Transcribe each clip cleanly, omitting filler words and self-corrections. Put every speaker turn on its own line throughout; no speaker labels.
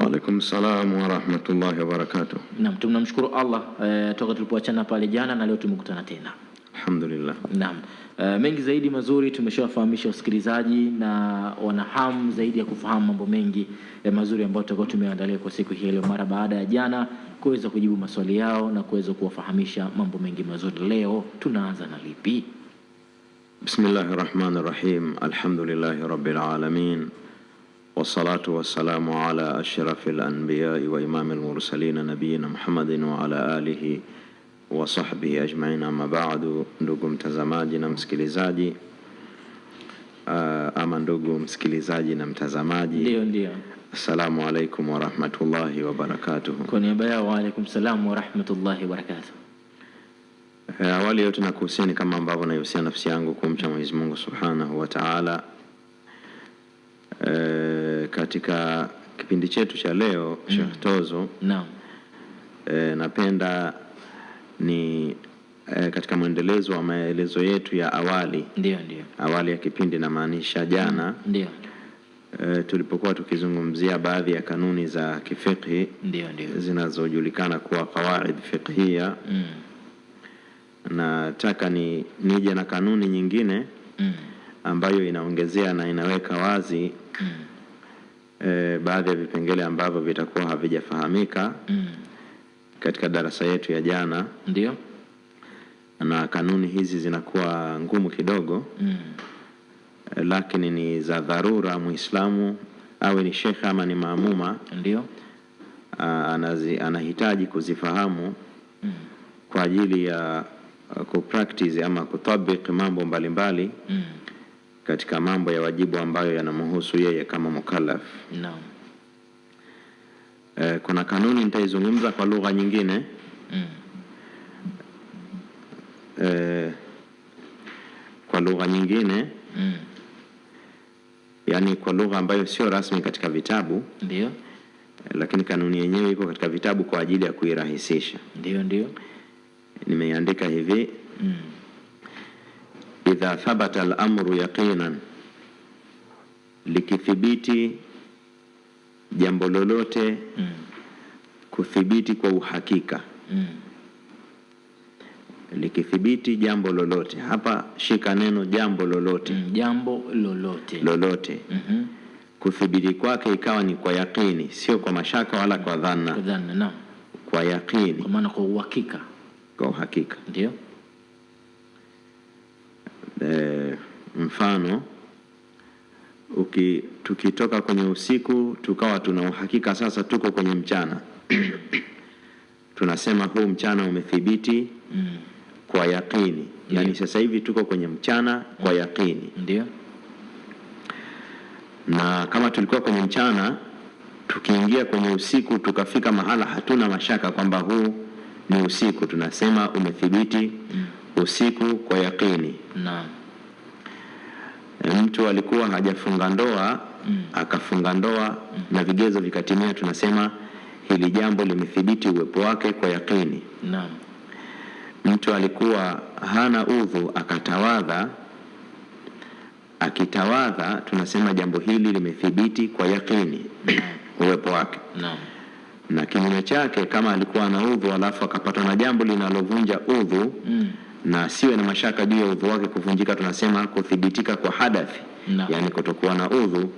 Waalaikum salam wa rahmatullahi wa barakatuh.
Naam, tunamshukuru Allah toka tulipoachana pale jana na leo tumekutana tena.
Alhamdulillah.
Naam. Mengi zaidi mazuri tumeshawafahamisha wasikilizaji na wanahamu zaidi ya kufahamu mambo mengi mazuri ambayo tutakuwa tumeandalia kwa siku hii leo mara baada ya jana kuweza kujibu maswali yao na kuweza kuwafahamisha mambo mengi mazuri. Leo tunaanza na lipi?
Bismillahirrahmanirrahim. Alhamdulillahi rabbil alamin. Wassalatu wassalamu ala ashrafil anbiya'i wa imamil mursalin nabiyina Muhammadin wa ala alihi wa sahbihi ajma'in, amma ba'du. Ndugu mtazamaji na msikilizaji, ama ndugu msikilizaji na mtazamaji,
ndio
assalamu alaikum wa rahmatullahi wa barakatuh.
Kwa niaba ya wa alaikum salam wa rahmatullahi wa barakatuh.
Awali yote nakuhusieni kama ambavyo naihusia nafsi yangu kumcha Mwenyezi Mungu Subhanahu wa Ta'ala. Katika kipindi chetu cha leo Sheikh Tozo,
naam,
napenda ni katika mwendelezo wa maelezo yetu ya awali,
ndio
awali ya kipindi na maanisha jana,
ndio
tulipokuwa tukizungumzia baadhi ya kanuni za kifiqhi
ndio
zinazojulikana kuwa qawaid fiqhiyya. Nataka nije na kanuni nyingine ambayo inaongezea na inaweka wazi baadhi ya vipengele ambavyo vitakuwa havijafahamika katika darasa yetu ya jana.
Ndio.
Na kanuni hizi zinakuwa ngumu kidogo, lakini ni za dharura. Muislamu awe ni shekha ama ni maamuma,
ndio
anahitaji kuzifahamu kwa ajili ya kupractice ama kutabik mambo mbalimbali katika mambo ya wajibu ambayo yanamhusu yeye kama mukallaf.
Naam.
Kuna kanuni nitaizungumza kwa lugha nyingine, kwa lugha nyingine, yani kwa lugha ambayo sio rasmi katika vitabu,
ndio,
lakini kanuni yenyewe iko katika vitabu kwa ajili ya kuirahisisha.
Ndio
Nimeandika hivi: idha thabata al-amru yaqinan, likithibiti jambo lolote kuthibiti kwa uhakika. Likithibiti jambo lolote, hapa shika neno jambo lolote.
Jambo lolote
Kuthibiti kwake ikawa ni kwa yaqini, sio kwa mashaka wala kwa dhanna.
Naam,
kwa yaqini,
kwa maana kwa uhakika.
Kwa uhakika.
Ndio.
Mfano, tukitoka kwenye usiku tukawa tuna uhakika sasa tuko kwenye mchana tunasema huu mchana umethibiti kwa yaqini. Yani sasa hivi tuko kwenye mchana kwa yaqini.
Ndio.
Na kama tulikuwa kwenye mchana, tukiingia kwenye usiku tukafika mahala hatuna mashaka kwamba huu ni usiku, tunasema umethibiti usiku kwa yaqini.
Naam.
Mtu alikuwa hajafunga ndoa akafunga ndoa na vigezo vikatimia, tunasema hili jambo limethibiti uwepo wake kwa yaqini.
Naam.
Mtu alikuwa hana udhu akatawadha, akitawadha tunasema jambo hili limethibiti kwa yaqini uwepo wake.
Naam.
Na kinyume chake, kama alikuwa na udhu alafu akapatwa na jambo linalovunja udhu na siwe na mashaka juu ya udhu wake kuvunjika, tunasema kuthibitika kwa hadathi. Yani kutokuwa na udhu,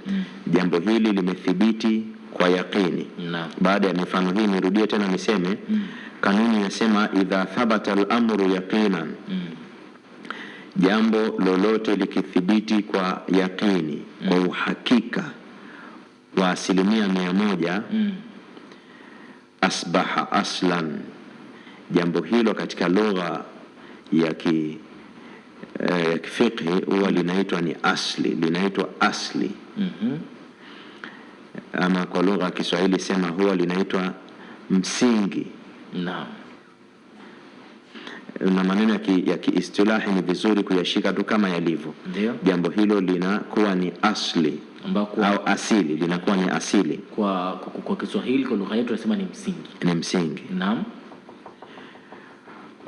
jambo hili limethibiti kwa yaqini. Baada ya mifano hii nirudie tena niseme kanuni inasema idha thabata al-amru yaqinan, jambo lolote likithibiti kwa yaqini, kwa uhakika wa 100%, asbaha aslan, jambo hilo katika lugha ya kifiqhi huwa linaitwa ni asli, linaitwa asli. Ama kwa lugha ya Kiswahili sema huwa linaitwa msingi.
Naam.
Na maneno ya kiistilahi ni vizuri kuyashika tu kama yalivyo. Jambo hilo linakuwa ni asli au asili, linakuwa ni asili.
Kwa Kiswahili, kwa lugha yetu tunasema ni msingi.
Ni msingi.
Naam.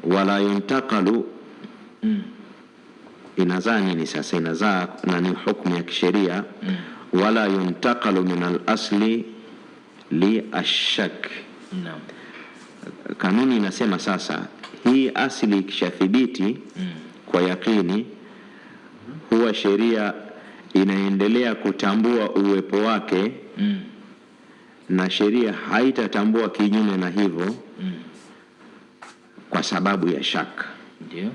Wala yuntaqalu, inazaa nini sasa? Inazaa na ni hukumu ya kisheria. Wala yuntaqalu min al-asli li ashak.
Naam.
Kanuni inasema sasa hii asili ikishathibiti kwa yakini, huwa sheria inaendelea kutambua uwepo wake na sheria haitatambua kinyume na hivyo kwa sababu ya shaka.
Ndio.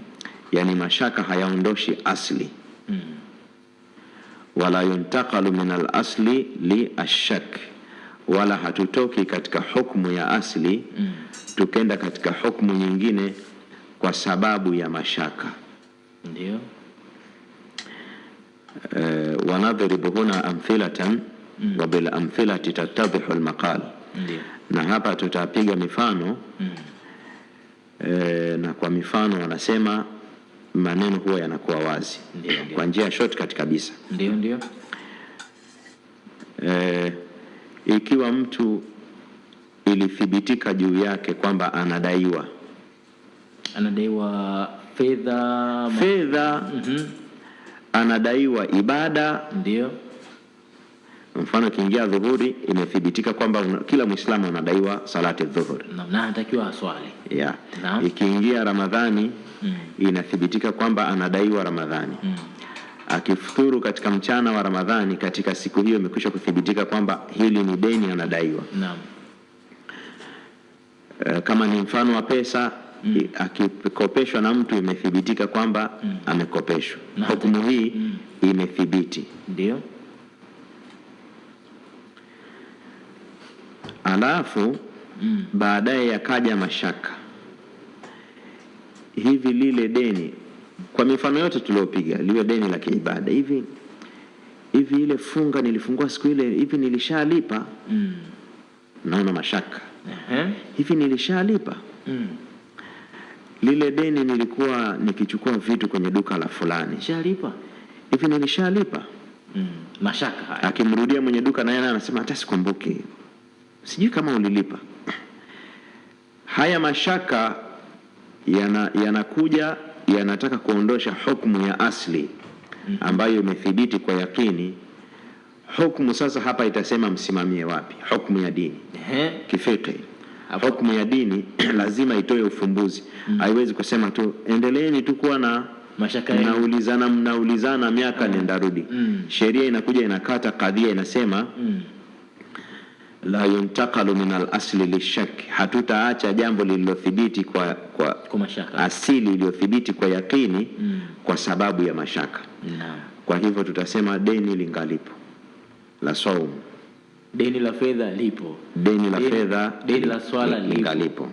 Yani mashaka hayaondoshi asli. Wala yuntaqalu min al-asli li ashak, wala hatutoki katika hukumu ya asli tukenda katika hukumu nyingine kwa sababu ya mashaka.
Ndio.
Wanadhribu huna amthilatan wa bil amthilati tattadhihu al-maqal.
Ndio.
Na hapa tutapiga mifano na kwa mifano wanasema maneno huwa yanakuwa wazi.
Ndio.
Kwa njia shortcut kabisa.
Ndio.
Ikiwa mtu ilithibitika juu yake kwamba anadaiwa fedha, anadaiwa ibada.
Ndio.
Mfano kiingia dhuhuri, imethibitika kwamba kila Muislamu anadaiwa salati dhuhuri
na anatakiwa aswali.
Yeah. Ikiingia Ramadhani inathibitika kwamba anadaiwa Ramadhani. Akifuturu katika mchana wa Ramadhani, katika siku hiyo imekwisha kuthibitika kwamba hili ni deni anadaiwa.
Naam.
Kama ni mfano wa pesa, akikopeshwa na mtu imethibitika kwamba amekopeshwa. Hukumu hii imethibiti.
Ndio.
Alafu baadaye yakaja mashaka. Hivi lile deni, kwa mifano yote tuliopiga, liwe deni la kiibada, hivi ile funga nilifungua siku ile, hivi nilishalipa? Naona mashaka. Hivi nilishalipa? Lile deni nilikuwa nikichukua vitu kwenye duka la fulani,
nilishalipa?
Hivi nilishalipa?
Mashaka haya.
Akimrudia mwenye duka na yeye anasema hata sikumbuki, sijui kama ulilipa. Haya mashaka yanakuja yanataka kuondosha hukumu ya asli ambayo imethibiti kwa yakini. Hukumu sasa hapa itasema msimamie wapi? Hukumu ya dini kifiki. Hukumu ya dini lazima itoe ufumbuzi. Haiwezi kusema tu endeleeni tu kuwa na
mashaka,
mnaulizana miaka nenda rudi. Sheria inakuja inakata kadhia, inasema la yuntaqalu min al-asli lishak, hatutaacha jambo lililothibiti kwa
mashaka,
asili iliyothibiti kwa yakini kwa sababu ya mashaka. Kwa hivyo tutasema deni lingalipo la saumu,
deni la fedha lipo,
deni la fedha,
deni la swala
lingalipo.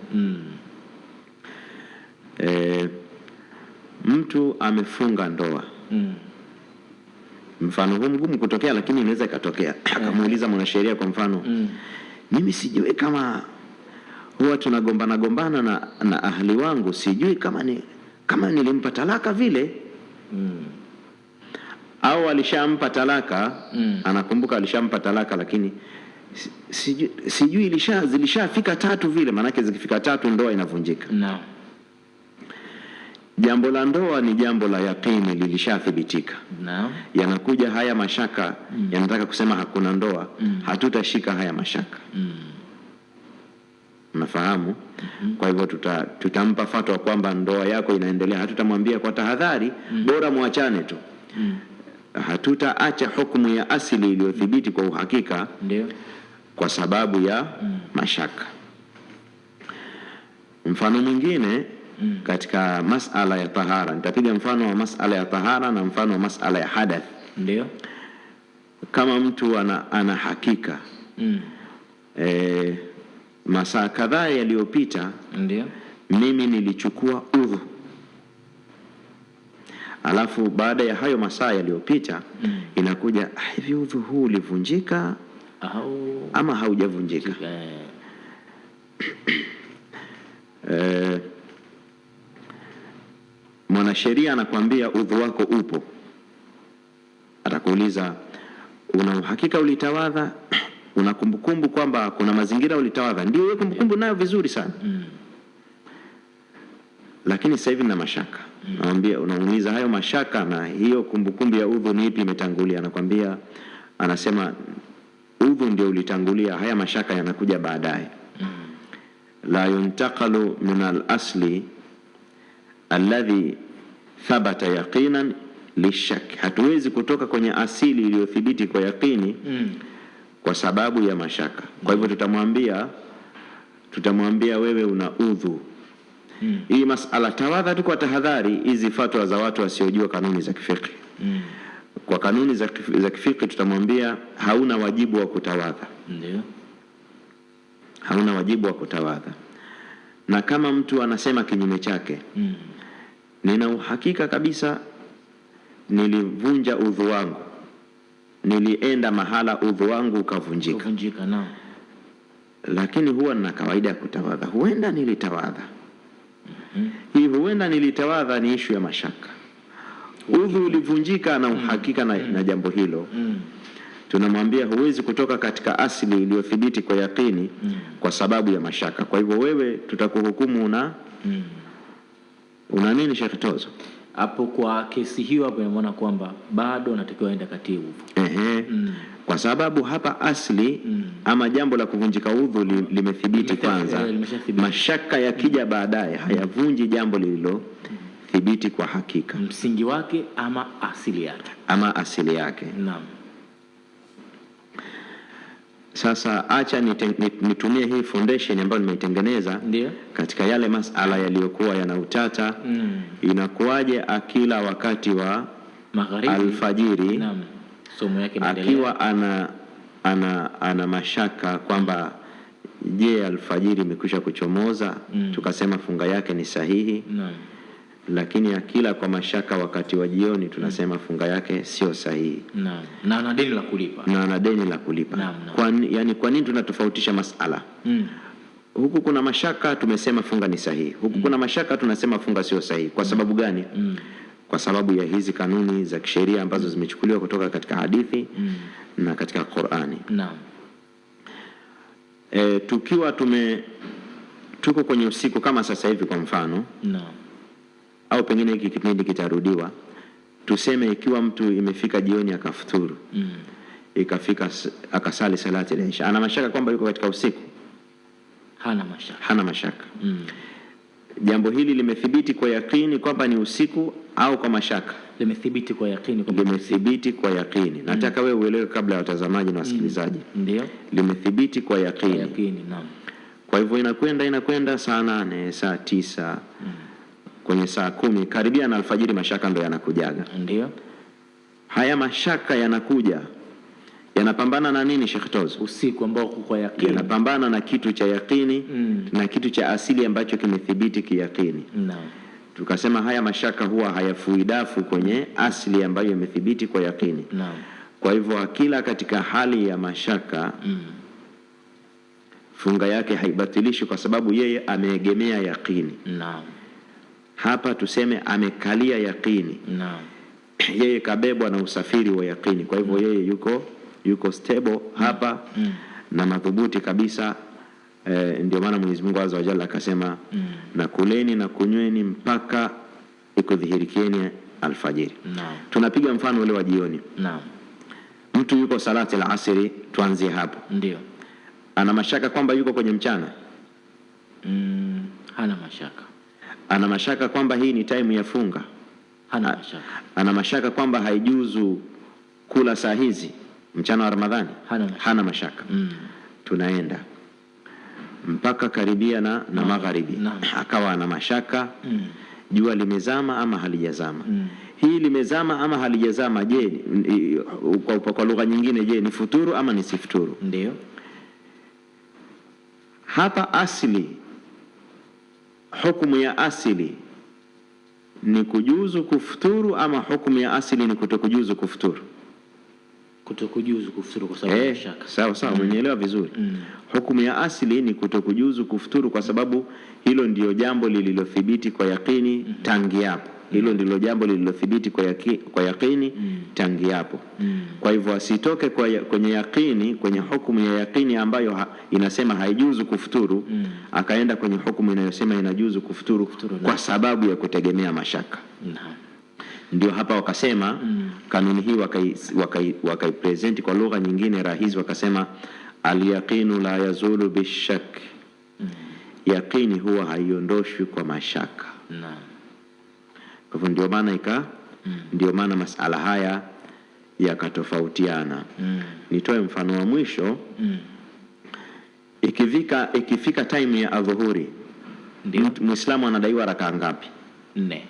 Mtu amefunga ndoa. Mfano huu mgumu kutokea, lakini inaweza ikatokea. Akamuuliza mwanasheria kwa mfano, mimi sijui kama huwa tunagombana na ahli wangu, sijui kama nilimpa talaka vile. Au alishampa talaka, anakumbuka alishampa talaka, lakini sijui zilishafika 3 vile, maanake zikifika 3 ndoa inavunjika. Jambo la ndoa ni jambo la yaqini, lilishathibitika. Yanakuja haya mashaka, yanataka kusema hakuna ndoa. Hatutashika haya mashaka. Unafahamu? Kwa hivyo tutampa fatwa kwamba ndoa yako inaendelea. Hatutamwambia kwa tahadhari, bora muachane tu. Hatutaacha hukumu ya asili iliyothibiti kwa uhakika kwa sababu ya mashaka. Mfano mwingine katika masala ya tahara, nitapiga mfano wa masala ya tahara na mfano wa masala ya hadath.
Ndio.
Kama mtu ana hakika masaa kadhaa yaliyopita,
ndio
mimi nilichukua udhu, alafu baada ya hayo masaa yaliyopita inakuja hivi udhu huu ulivunjika ama haujavunjika? Mwanasheria anakuambia udhu wako upo. Atakuuliza una uhakika ulitawadha? Una kumbukumbu kwamba kuna mazingira ulitawadha? Ndio, wewe kumbukumbu nayo vizuri sana. Lakini sasa hivi na mashaka. Naambia, unauliza hayo mashaka na hiyo kumbukumbu ya udhu ni ipi imetangulia? Anakuambia, anasema udhu ndio ulitangulia, haya mashaka yanakuja baadaye. La yuntaqalu min al-asli alladhi thabata yaqinan lishak, hatuwezi kutoka kwenye asili iliyothibiti kwa yaqini kwa sababu ya mashaka. Kwa hivyo tutamwambia wewe una udhu. Hii masala tawadha tu kwa tahadhari, hizi fatwa za watu wasiojua kanuni za kifiqh. Kwa kanuni za kifiqh tutamwambia hauna wajibu wa kutawadha.
Ndio.
Hauna wajibu wa kutawadha. Na kama mtu anasema kinyume chake, nina uhakika kabisa nilivunja udhu wangu, nilienda mahala udhu wangu ukavunjika,
na
lakini huwa nina kawaida ya kutawadha, huenda nilitawadha. Hii huenda nilitawadha ni ishu ya mashaka. Udhu ulivunjika na uhakika na jambo hilo. Tunamwambia huwezi kutoka katika asili iliyothibiti kwa yaqini kwa sababu ya mashaka. Kwa hivyo wewe tutakuhukumu una nini Sheikh Tozo?
Hapo kwa kesi hiyo hapo inaona kwamba bado anatakiwa aende katie udhu.
Kwa sababu hapa asli ama jambo la kuvunjika udhu limethibiti kwanza. Mashaka yakija baadaye hayavunji jambo lililo thibiti kwa hakika.
Msingi wake ama asili yake.
Naam. Sasa acha nitumie hii foundation ambayo nimeitengeneza katika yale masala yaliyokuwa yana utata. Inakuwaje akila wakati wa magharibi alfajiri?
Naam. Somo yake
akiwa ana mashaka kwamba je, alfajiri imekwisha kuchomoza? Tukasema funga yake ni sahihi.
Naam.
Lakini akila kwa mashaka wakati wa jioni tunasema funga yake sio sahihi.
Naam. Na ana deni la kulipa.
Naam. Kwa nini tunatofautisha masala? Huku kuna mashaka tumesema funga ni sahihi. Huku kuna mashaka tunasema funga sio sahihi. Kwa sababu gani? Kwa sababu ya hizi kanuni za kisheria ambazo zimechukuliwa kutoka katika hadithi na katika Qur'ani.
Naam.
Tukiwa tuko kwenye usiku kama sasa hivi kwa mfano.
Naam.
Au pengine hiki kipindi kitarudiwa, tuseme ikiwa mtu imefika jioni akafuturu, ikafika akasali salati al-isha, ana mashaka kwamba yuko katika usiku? Hana mashaka. Jambo hili limethibiti kwa yaqini kwamba ni usiku au kwa mashaka?
Limethibiti kwa yaqini.
Nataka wewe uelewe kabla ya watazamaji na wasikilizaji.
Ndio.
Limethibiti kwa yaqini.
Naam.
Kwa hivyo inakwenda saa 8, saa 9, kwenye saa 10 karibia na alfajiri mashaka ndo yanakujaga.
Ndio.
Haya mashaka yanakuja, yanapambana na nini Sheikh Tozo?
Usiku ambao kwa yaqini.
Yanapambana na kitu cha yaqini na kitu cha asili ambacho kimethibiti kiyaqini.
Naam.
Tukasema haya mashaka huwa hayafuidafu kwenye asili ambayo imethibiti kwa yaqini.
Naam.
Kwa hivyo akila katika hali ya mashaka funga yake haibatilishi kwa sababu yeye ameegemea yaqini.
Naam.
Hapa tuseme amekalia yaqini.
Naam.
Yeye kabebwa na usafiri wa yaqini. Kwa hivyo yeye yuko stable hapa na madhubuti kabisa. Ndio maana Mwenyezi Mungu Azza wa Jalla akasema na kuleni na kunyweni mpaka ikudhihirikieni alfajiri.
Naam.
Tunapiga mfano ule wa jioni.
Naam.
Mtu yuko salati al-asri, tuanzie hapo.
Ndio.
Ana mashaka kwamba yuko kwenye mchana?
Hana mashaka.
Ana mashaka kwamba hii ni time ya funga?
Hana mashaka.
Ana mashaka kwamba haijuzu kula saa hizi mchana wa Ramadhani? Hana mashaka. Tunaenda mpaka karibia na magharibi. Akawa ana mashaka jua limezama ama halijazama. Hii limezama ama halijazama, je, kwa lugha nyingine, je, ni futuru ama ni sifuturu?
Ndio.
Hapa asili, hukumu ya asili ni kujuzu kufuturu ama hukumu ya asili ni kutokujuzu kufuturu?
Kutokujuzu kufuturu kwa sababu ya shaka.
Sawa, umenielewa vizuri. Hukumu ya asili ni kutokujuzu kufuturu kwa sababu hilo ndio jambo lililothibiti kwa yaqini tangi hapo. Hilo ndilo jambo lililothibiti kwa yaqini tangi hapo. Kwa hivyo asitoke kwenye yaqini, kwenye hukumu ya yaqini ambayo inasema haijuzu kufuturu, akaenda kwenye hukumu inayosema inajuzu kufuturu kwa sababu ya kutegemea mashaka. Ndio hapa wakasema kanuni hii wakaipresent kwa lugha nyingine rahisi, wakasema al-yaqinu la yazulu bishak. Yaqini huwa haiondoshwi kwa mashaka.
Naam.
Kwa hivyo ndio maana masala haya yakatofautiana. Nitoe mfano wa mwisho. Ikifika time ya adhuhuri, Muislamu anadaiwa rakaa ngapi?
4.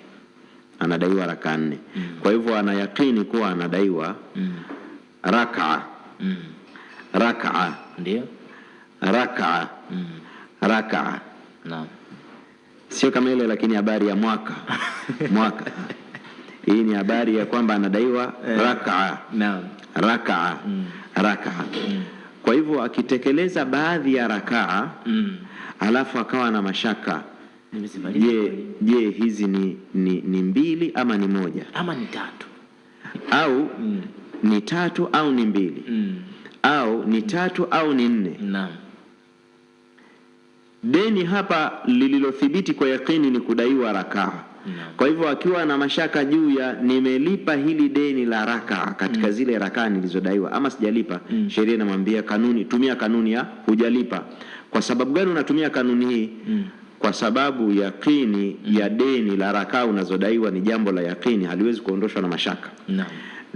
Anadaiwa rakaa 4. Kwa hivyo ana yakini kuwa anadaiwa rakaa. Rakaa.
Ndio.
Rakaa. Rakaa.
Naam.
Sio kama ile lakini habari ya mwaka. Mwaka. Hii ni habari ya kwamba anadaiwa rakaa.
Naam.
Rakaa. Rakaa. Kwa hivyo akitekeleza baadhi ya rakaa, alafu akawa na mashaka, je hizi ni 2 ama ni 1
ama ni 3
au ni 3 au ni 2 au ni 3 au ni 4?
Naam.
Deni hapa lililothibiti kwa yakini ni kudaiwa rakaa. Kwa hivyo akiwa na mashaka juu ya nimelipa hili deni la rakaa katika zile rakaa nilizodaiwa ama sijalipa, sheria inamwambia tumia kanuni ya hujalipa. Kwa sababu gani unatumia kanuni hii? Kwa sababu yakini ya deni la rakaa unazodaiwa ni jambo la yakini, haliwezi kuondoshwa na mashaka.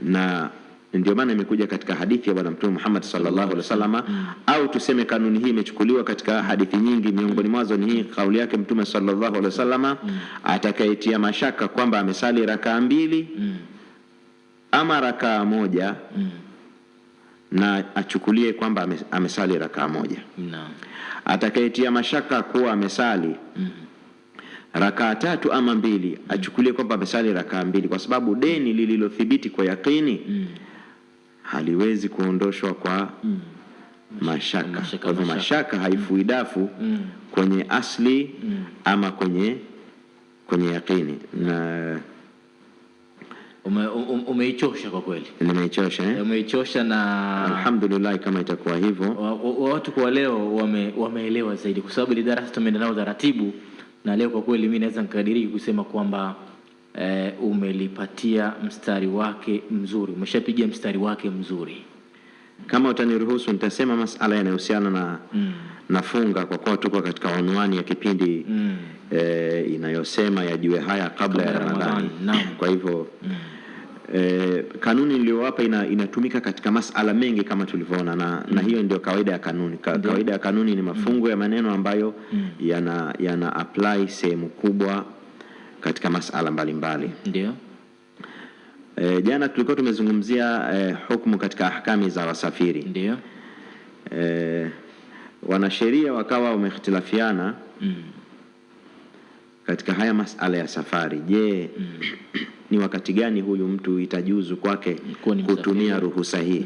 Na ndio maana imekuja katika hadithi ya Bwana Mtume Muhammad sallallahu alaihi wasallam, au tuseme kanuni hii imechukuliwa katika hadithi nyingi, miongoni mwazo ni hii kauli yake Mtume sallallahu alaihi wasallam, atakayetia mashaka kwamba amesali rakaa 2 ama rakaa 1, na achukulie kwamba amesali rakaa 1. Atakayetia mashaka kuwa amesali rakaa 3 ama 2, achukulie kwamba amesali rakaa 2, kwa sababu deni lililothibiti kwa yakini haliwezi kuondoshwa kwa mashaka. Kwa hivyo mashaka haifui dafu kwenye asli ama kwenye yakini. Na
umeichosha kwa kweli.
Nimeichosha
Umeichosha, na
alhamdulillah kama itakuwa hivyo
watu kwa leo wameelewa zaidi, kwa sababu ile darasa tumeenda nao taratibu, na leo kwa kweli mimi naweza nikadiriki kusema kwamba umelipatia mstari wake mzuri, umeshapiga mstari wake mzuri.
Kama utaniruhusu nitasema masala yanayohusiana na funga, kwa kuwa tuko katika unwani ya kipindi inayosema yajue haya kabla ya Ramadhani. Kwa hivyo kanuni niliyowapa inatumika katika masala mengi kama tulivyoona, na hiyo ndio kawaida ya kanuni. Kawaida ya kanuni ni mafungu ya maneno ambayo yana apply sehemu kubwa katika masala mbalimbali.
Ndio.
Jana tulikuwa tumezungumzia hukumu katika ahkami za wasafiri.
Ndio.
Wanasheria wakawa wamehitilafiana katika haya masala ya safari. Je, ni wakati gani huyu mtu itajuzu kwake kutumia ruhusa hii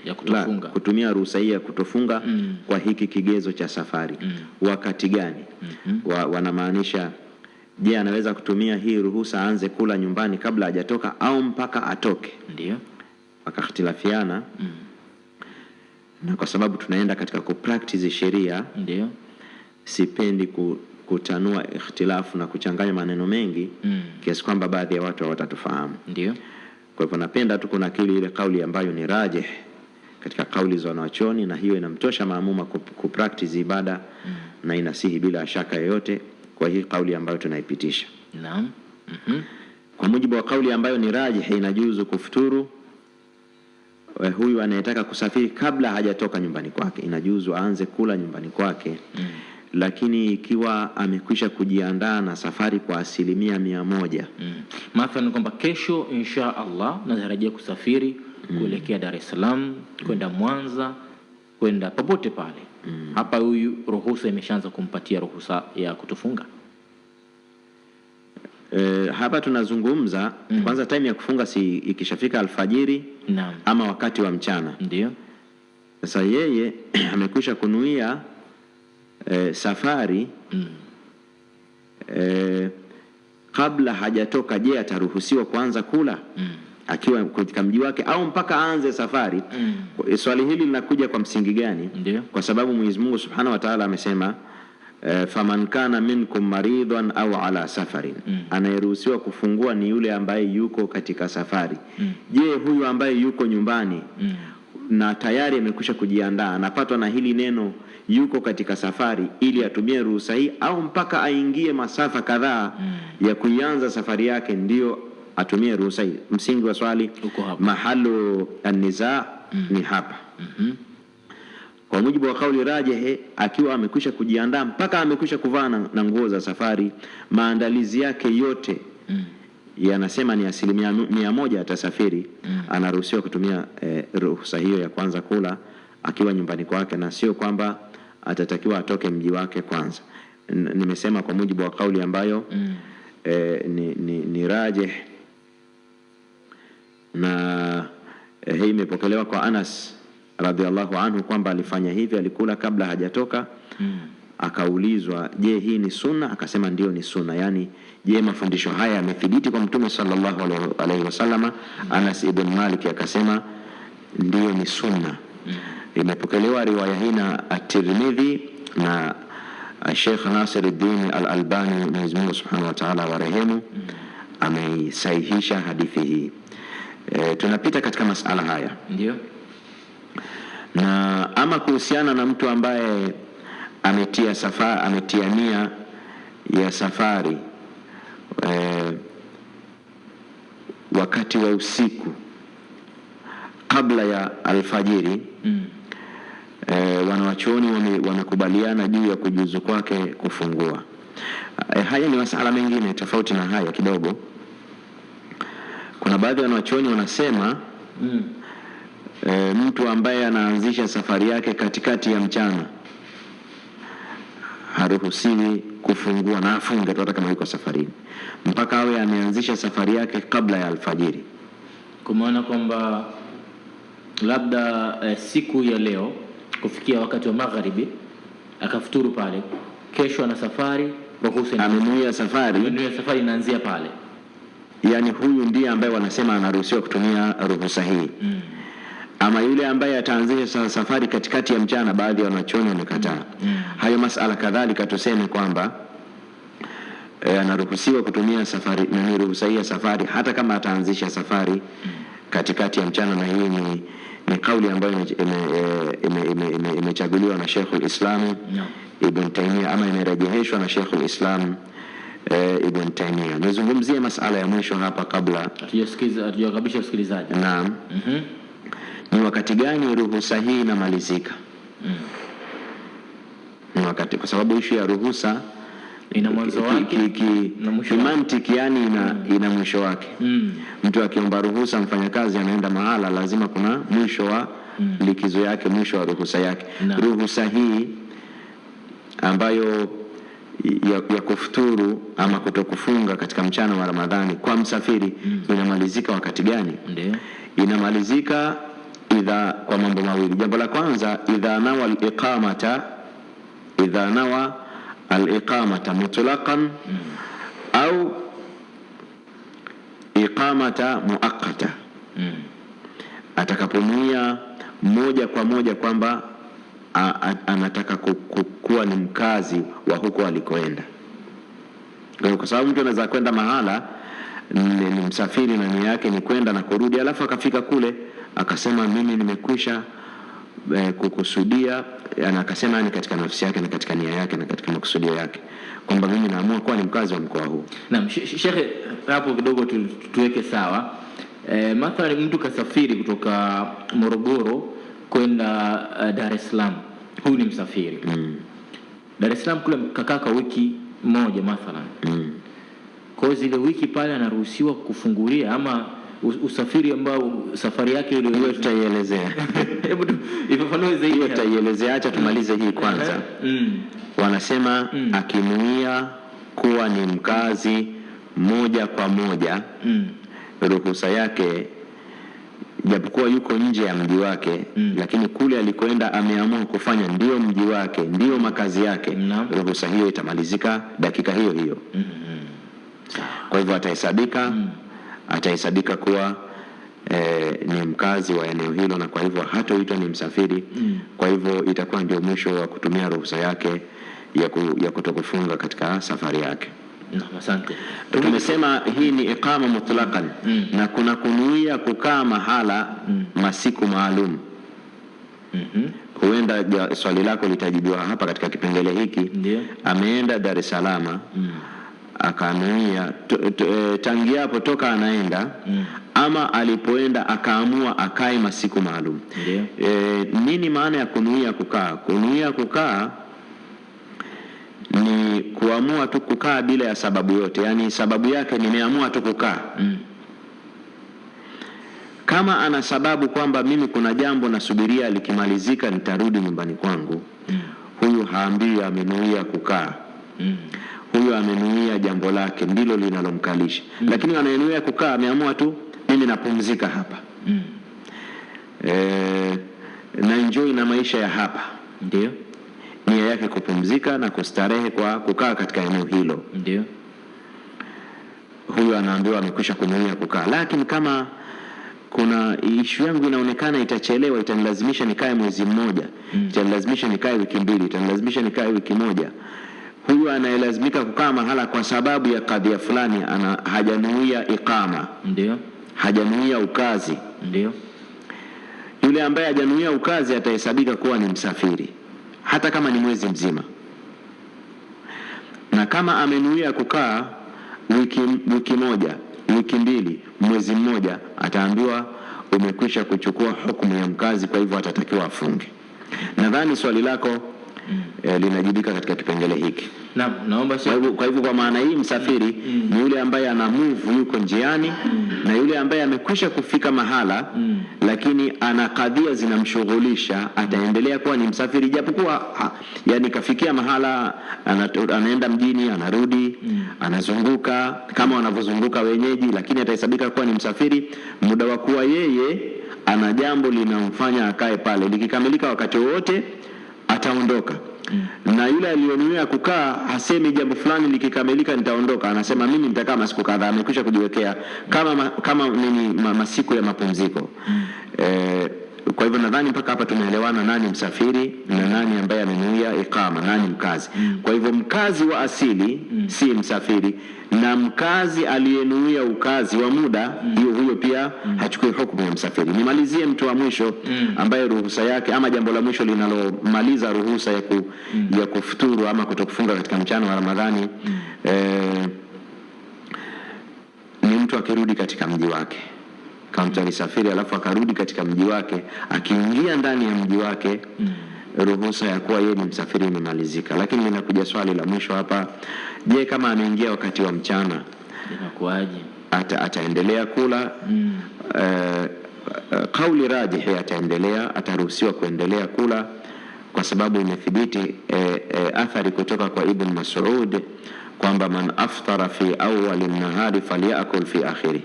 ya kutofunga?
Kutumia ruhusa hii ya kutofunga kwa hiki kigezo cha safari. Wakati gani? Wanamaanisha, je, anaweza kutumia hii ruhusa aanze kula nyumbani kabla hajatoka au mpaka atoke?
Ndio.
Wakahitilafiana. Na kwa sababu tunaenda katika kupractice sheria,
ndio,
sipendi kutanua ikhtilafu na kuchanganya maneno mengi kiasi kwamba baadhi ya watu hawatatufahamu.
Ndio.
Kwa hivyo napenda tu kunakili ile kauli ambayo ni rajih katika kauli za wanachuoni, na hiyo inamtosha maamuma kupractice ibada na inasihi bila shaka yoyote kwa hii kauli ambayo tunaipitisha.
Naam.
Kwa mujibu wa kauli ambayo ni rajih, inajuzu kufuturu huyu anayetaka kusafiri kabla hajatoka nyumbani kwake, inajuzu aanze kula nyumbani kwake. Lakini ikiwa amekwisha kujiandaa na safari kwa 100%,
mathalan kwamba kesho insha Allah natarajia kusafiri kuelekea Dar es Salaam, kwenda Mwanza, kwenda popote pale, hapa huyu ruhusa imeshaanza kumpatia ruhusa ya kutofunga.
Hapa tunazungumza kwanza time ya kufunga si ikishafika alfajiri ama wakati wa mchana.
Ndio.
Sasa yeye amekwisha kunuia safari kabla hajatoka, je, ataruhusiwa kuanza kula akiwa katika mji wake au mpaka aanze safari? Swali hili linakuja kwa msingi gani?
Ndiyo.
Kwa sababu Mwenyezi Mungu Subhanahu wa Ta'ala amesema faman kana minkum maridan au ala safarin, anayeruhusiwa kufungua ni yule ambaye yuko katika safari. Je, huyu ambaye yuko nyumbani na tayari amekwisha kujiandaa, anapatwa na hili neno yuko katika safari ili atumie ruhusa hii, au mpaka aingie masafa kadhaa ya kuianza safari yake ndio atumie ruhusa hii? Msingi wa swali, mahalu an-niza ni hapa. Kwa mujibu wa kauli rajih, akiwa amekwisha kujiandaa mpaka amekwisha kuvaa na nguo za safari, maandalizi yake yote yanasema ni 100% atasafiri, anaruhusiwa kutumia ruhusa hiyo ya kwanza kula akiwa nyumbani kwake, na sio kwamba atatakiwa atoke mji wake kwanza. Nimesema kwa mujibu wa kauli ambayo ni rajih, na hii imepokelewa kwa Anas radhiallahu anhu kwamba alifanya hivi, alikula kabla hajatoka. Akaulizwa, je, hii ni sunna? Akasema ndio, ni sunna. Yani, je, mafundisho haya yamethibiti kwa Mtume sallallahu alaihi wasallama? Anas ibn Malik akasema ndio, ni sunna. Imepokelewa riwaya hii na at-Tirmidhi na Sheikh Nasiruddin al-Albani, Mwenyezi Mungu Subhanahu wa Ta'ala warehemu, ameisahihisha hadithi hii. Tunapita katika masala haya.
Ndio.
Na ama kuhusiana na mtu ambaye ametia nia ya safari wakati wa usiku kabla ya alfajiri, wanawachuoni wanakubaliana juu ya kujuzu kwake kufungua. Haya ni masala mengine tofauti na haya kidogo. Kuna baadhi ya wanawachuoni wanasema mtu ambaye anaanzisha safari yake katikati ya mchana haruhusiwi kufungua, na afunge hata kama yuko safarini mpaka awe ameanzisha safari yake kabla ya alfajiri.
Kwa maana kwamba labda siku ya leo kufikia wakati wa magharibi akafuturu pale, kesho ana safari, ruhusa
amenuia safari
inaanzia pale.
Yani huyu ndiye ambaye wanasema anaruhusiwa kutumia ruhusa hii. Ama yule ambaye ataanzisha safari katikati ya mchana, baadhi ya wanachuoni wamekataa hayo masala. Kadhalika tuseme kwamba anaruhusiwa kutumia safari na ruhusa hii ya safari hata kama ataanzisha safari katikati ya mchana, na hii ni kauli ambayo imechaguliwa na Sheikhul Islam Ibn Taymiyyah, ama imerejeshwa na Sheikhul Islam Ibn Taymiyyah. Nizungumzie masala ya mwisho hapa kabla
hatujakabisha usikilizaji.
Naam. Ni wakati gani ruhusa hii inamalizika? Ni wakati, kwa sababu issue ya ruhusa
ina mwanzo wake na mwisho wake.
Mantiki yani ina mwisho wake. Mtu akiomba ruhusa, mfanyakazi anaenda mahala, lazima kuna mwisho wa likizo yake, mwisho wa ruhusa yake. Ruhusa hii ambayo ya kufuturu ama kutokufunga katika mchana wa Ramadhani kwa msafiri inamalizika wakati gani?
Ndio.
Inamalizika kwa mambo mawili. Jambo la kwanza, idha nawa al-iqamata mutlaqan au iqamata muaqqata. Atakaponuia moja kwa moja kwamba anataka kuwa ni mkazi wa huko alikoenda. Kwa sababu mtu anaweza kwenda mahala ni msafiri na nia yake ni kwenda na kurudi, alafu akafika kule akasema mimi nimekwisha kukusudia, na akasema ni katika nafsi yake na katika nia yake na katika makusudio yake kwamba mimi naamua kuwa ni mkazi wa mkoa huu.
Naam, Sheikh, hapo kidogo tuweke sawa. Mathalan mtu kasafiri kutoka Morogoro kwenda Dar es Salaam, huyu ni msafiri. Dar es Salaam kule kakaka wiki moja mathalan. Kwa zile wiki pale anaruhusiwa kufungulia, ama usafiri ambao safari yake ile
hiyo tutaielezea.
Hebu ifafanue zaidi.
Hiyo tutaielezea, acha tumalize hii kwanza. Wanasema akinuia kuwa ni mkazi moja kwa moja, ruhusa yake japokuwa yuko nje ya mji wake, lakini kule alikoenda ameamua kufanya ndio mji wake, ndio makazi yake, ruhusa hiyo itamalizika dakika hiyo hiyo. Kwa hivyo atahesabika kuwa ni mkazi wa eneo hilo, na kwa hivyo hatoitwa ni msafiri. Kwa hivyo itakuwa ndio mwisho wa kutumia ruhusa yake ya kutokufunga katika safari yake.
Asante.
Tumesema hii ni iqama mutlaqan, na kuna kunuia kukaa mahala masiku maalum. Huenda swali lako litajibiwa hapa katika kipengele hiki. Ameenda Dar es Salaam, akanuia tangia hapo toka anaenda, ama alipoenda akaamua akae masiku maalum. Nini maana ya kunuia kukaa? Kunuia kukaa ni kuamua tu kukaa bila ya sababu yote, yani sababu yake nimeamua tu kukaa. Kama ana sababu kwamba mimi kuna jambo nasubiria likimalizika nitarudi nyumbani kwangu, huyu haambii amenuia kukaa. Huyu amenuia jambo lake ndilo linalomkalisha. Lakini anayenuia kukaa ameamua tu mimi napumzika hapa, na enjoy na maisha ya hapa,
ndio
nia yake kupumzika na kustarehe kwa kukaa katika eneo hilo,
ndio
huyu anaambiwa amekwisha kunuia kukaa. Lakini kama kuna issue yangu inaonekana itachelewa, itanilazimisha nikae mwezi mmoja, itanilazimisha nikae wiki mbili, itanilazimisha nikae wiki moja, huyu anayelazimika kukaa mahala kwa sababu ya kadhia fulani hajanuia iqama,
ndio
hajanuia ukazi.
Ndio
yule ambaye hajanuia ukazi atahesabika kuwa ni msafiri hata kama ni mwezi mzima. Na kama amenuia kukaa wiki moja, wiki mbili, mwezi mmoja, ataambiwa umekwisha kuchukua hukumu ya mkazi, kwa hivyo atatakiwa afunge. Nadhani swali lako linajibika katika kipengele hiki.
Naam, naomba
kwa hivyo kwa maana hii msafiri ni yule ambaye ana move, yuko njiani, na yule ambaye amekwisha kufika mahala lakini ana kadhia zinamshughulisha, ataendelea kuwa ni msafiri, japokuwa yani kafikia mahala anaenda mjini, anarudi, anazunguka kama wanavyozunguka wenyeji, lakini atahesabika kuwa ni msafiri muda wa kuwa yeye ana jambo linamfanya akae pale. Likikamilika wakati wote ataondoka. Na yule aliyenuia kukaa hasemi jambo fulani likikamilika nitaondoka, anasema mimi nitakaa masiku kadhaa, amekwisha kujiwekea kama masiku ya mapumziko. Kwa hivyo nadhani mpaka hapa tumeelewana nani msafiri na nani ambaye amenuia iqama, nani mkazi. Kwa hivyo mkazi wa asili si msafiri, na mkazi aliyenuia ukazi wa muda huyo pia hachukui hukumu ya msafiri. Nimalizie mtu wa mwisho ambaye ruhusa yake ama jambo la mwisho linalomaliza ruhusa ya kufuturu ama kutokufunga katika mchana wa Ramadhani, ni mtu akirudi katika mji wake. Kama mtu alisafiri alafu akarudi katika mji wake, akiingia ndani ya mji wake, ruhusa ya kuwa yeye ni msafiri imemalizika. Lakini linakuja swali la mwisho hapa, je, kama ameingia wakati wa mchana
inakuaje?
Ataendelea kula? Kauli rajihi ataruhusiwa kuendelea kula, kwa sababu imethibiti athari kutoka kwa Ibn Mas'ud kwamba man aftara fi awwal an-nahari falyakul fi akhiri,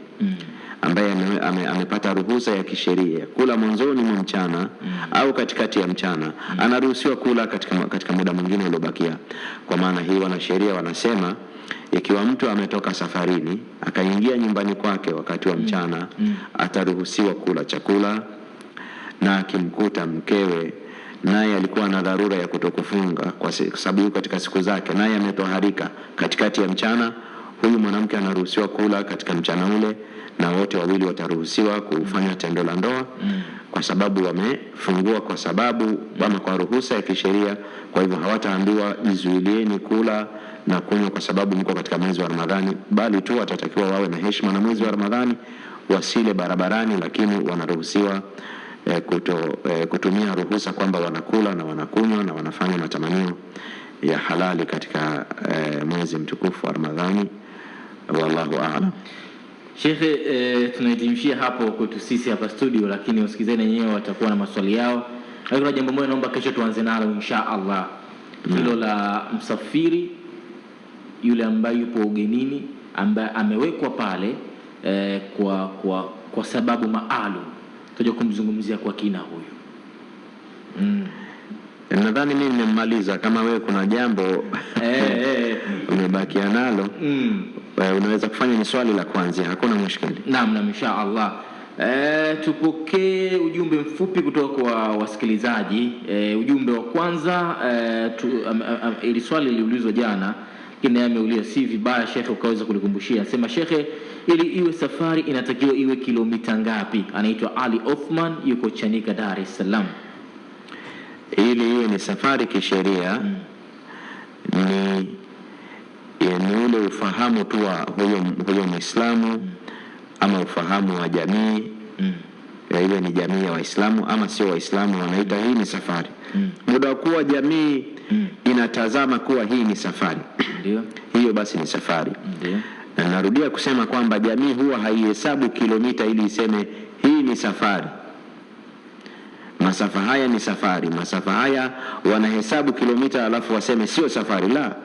ambaye amepata ruhusa ya kisheria kula mwanzoni mwa mchana au katikati ya mchana, anaruhusiwa kula katika muda mwingine uliobakia. Kwa maana hii wanasheria wanasema ikiwa mtu ametoka safarini akaingia nyumbani kwake wakati wa mchana, ataruhusiwa kula chakula, na akimkuta mkewe naye alikuwa na dharura ya kutokufunga kwa sababu katika siku zake, naye ametoharika katikati ya mchana, huyu mwanamke anaruhusiwa kula katika mchana ule, na wote wawili wataruhusiwa kufanya tendo la ndoa kwa sababu wamefungua kwa sababu ama kwa ruhusa ya kisheria. Kwa hivyo hawataambiwa jizuilieni kula na kunywa kwa sababu mko katika mwezi wa Ramadhani, bali tu watatakiwa wawe na heshima na mwezi wa Ramadhani, wasile barabarani, lakini wanaruhusiwa kutumia ruhusa kwamba wanakula na wanakunywa na wanafanya matamanio ya halali katika mwezi mtukufu wa Ramadhani. Wallahu a'lam.
Sheikh, tunahitimishia hapo kwetu sisi hapa studio, lakini wasikizeni wenyewe watakuwa na maswali yao. Kuna jambo moja naomba kesho tuanze nalo insha Allah, hilo la msafiri yule ambaye yupo ugenini, ambaye amewekwa pale kwa sababu maalum. Tutaje kumzungumzia kwa kina huyu.
Nadhani mimi nimemaliza. Kama wewe kuna jambo umebakia nalo, unaweza kufanya ni swali la kwanza, hakuna mushkili.
Naam, insha Allah. Tupokee ujumbe mfupi kutoka kwa wasikilizaji. Ujumbe wa kwanza, ili swali liliulizwa jana, lakini ameuliza si vibaya shekhe ukaweza kulikumbushia. Sema shekhe, ili iwe safari inatakiwa iwe kilomita ngapi? Anaitwa Ali Othman, yuko Chanika, Dar es Salaam.
Ili iwe ni safari kisheria, ni ule ufahamu tu wa huyo Muislamu, ama ufahamu wa jamii, ile ni jamii ya Waislamu ama sio Waislamu, wanaita hii ni safari. Muda kuwa jamii inatazama kuwa hii ni safari,
ndio
hiyo basi ni safari.
Ndio.
Na narudia kusema kwamba jamii huwa haihesabu kilomita ili iseme hii ni safari, masafa haya ni safari, masafa haya wanahesabu kilomita alafu waseme sio safari. La,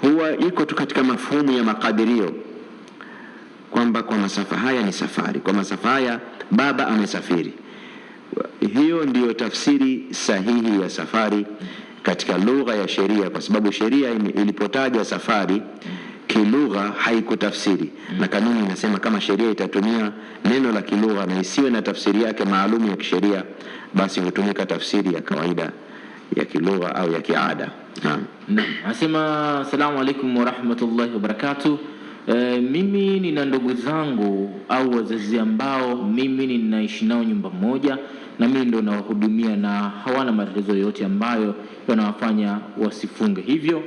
huwa iko tu katika mafhumu ya makadirio kwamba kwa masafa haya ni safari, kwa masafa haya baba amesafiri. Hiyo ndiyo tafsiri sahihi ya safari katika lugha ya sheria, kwa sababu sheria ilipotaja safari kilugha haikutafsiri, na kanuni inasema kama sheria itatumia neno la kilugha na isiwe na tafsiri yake maalum ya kisheria, basi hutumika tafsiri ya kawaida ya kilugha au ya kiada. Naam.
Nasema asalamu alaykum wa rahmatullahi wa barakatuh. Mimi nina ndugu zangu au wazazi ambao mimi ninaishi nao nyumba moja, na mimi ndo nawahudumia na hawana matatizo yoyote ambayo yanawafanya wasifunge. Hivyo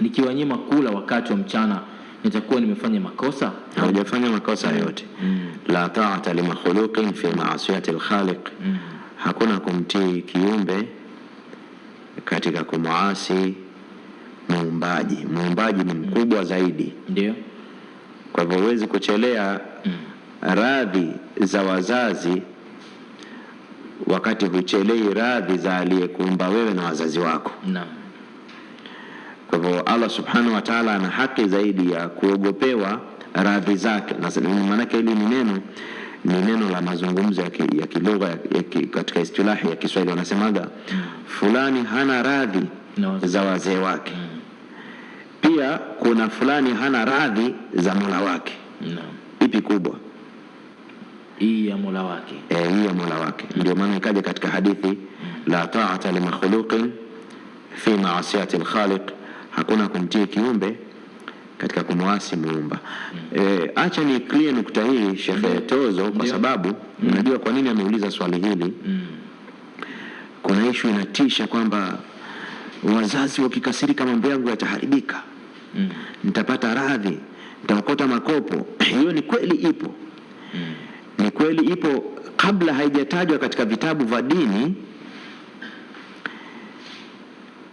nikiwanyima kula wakati wa mchana nitakuwa nimefanya makosa?
Hujafanya makosa yote. La ta'ata li makhluqin fi ma'siyati al-khaliq. Hakuna kumtii kiumbe katika kumuasi muumbaji. Muumbaji ni mkubwa zaidi.
Ndio.
Kwa hivyo huwezi kuchelea radhi za wazazi wakati huchelei radhi za aliyekuumba wewe na wazazi wako.
Naam.
Kwa hivyo Allah subhanahu wa ta'ala ana haki zaidi ya kuogopewa radhi zake. Na maana yake hili ni neno la mazungumzo ya kilugha katika istilahi ya Kiswahili wanasemaga fulani hana radhi za wazee wake. Pia kuna fulani hana radhi za Mola wake. Ipi kubwa?
Hii ya Mola wake.
Hii ya Mola wake. Ndio maana ikaja katika hadithi la ta'ata li makhluqin fi ma'siyati al-khaliq, hakuna kumtii kiumbe katika kumuasi muumba. Acha ni clear nukta hii Sheikh Tozo, kwa sababu unajua kwa nini ameuliza swali hili. Kuna issue inatisha kwamba wazazi wakikasirika mambo yangu yataharibika, nitapata radhi, nitaokota makopo. Hiyo ni kweli ipo. Ni kweli ipo kabla haijatajwa katika vitabu vya dini.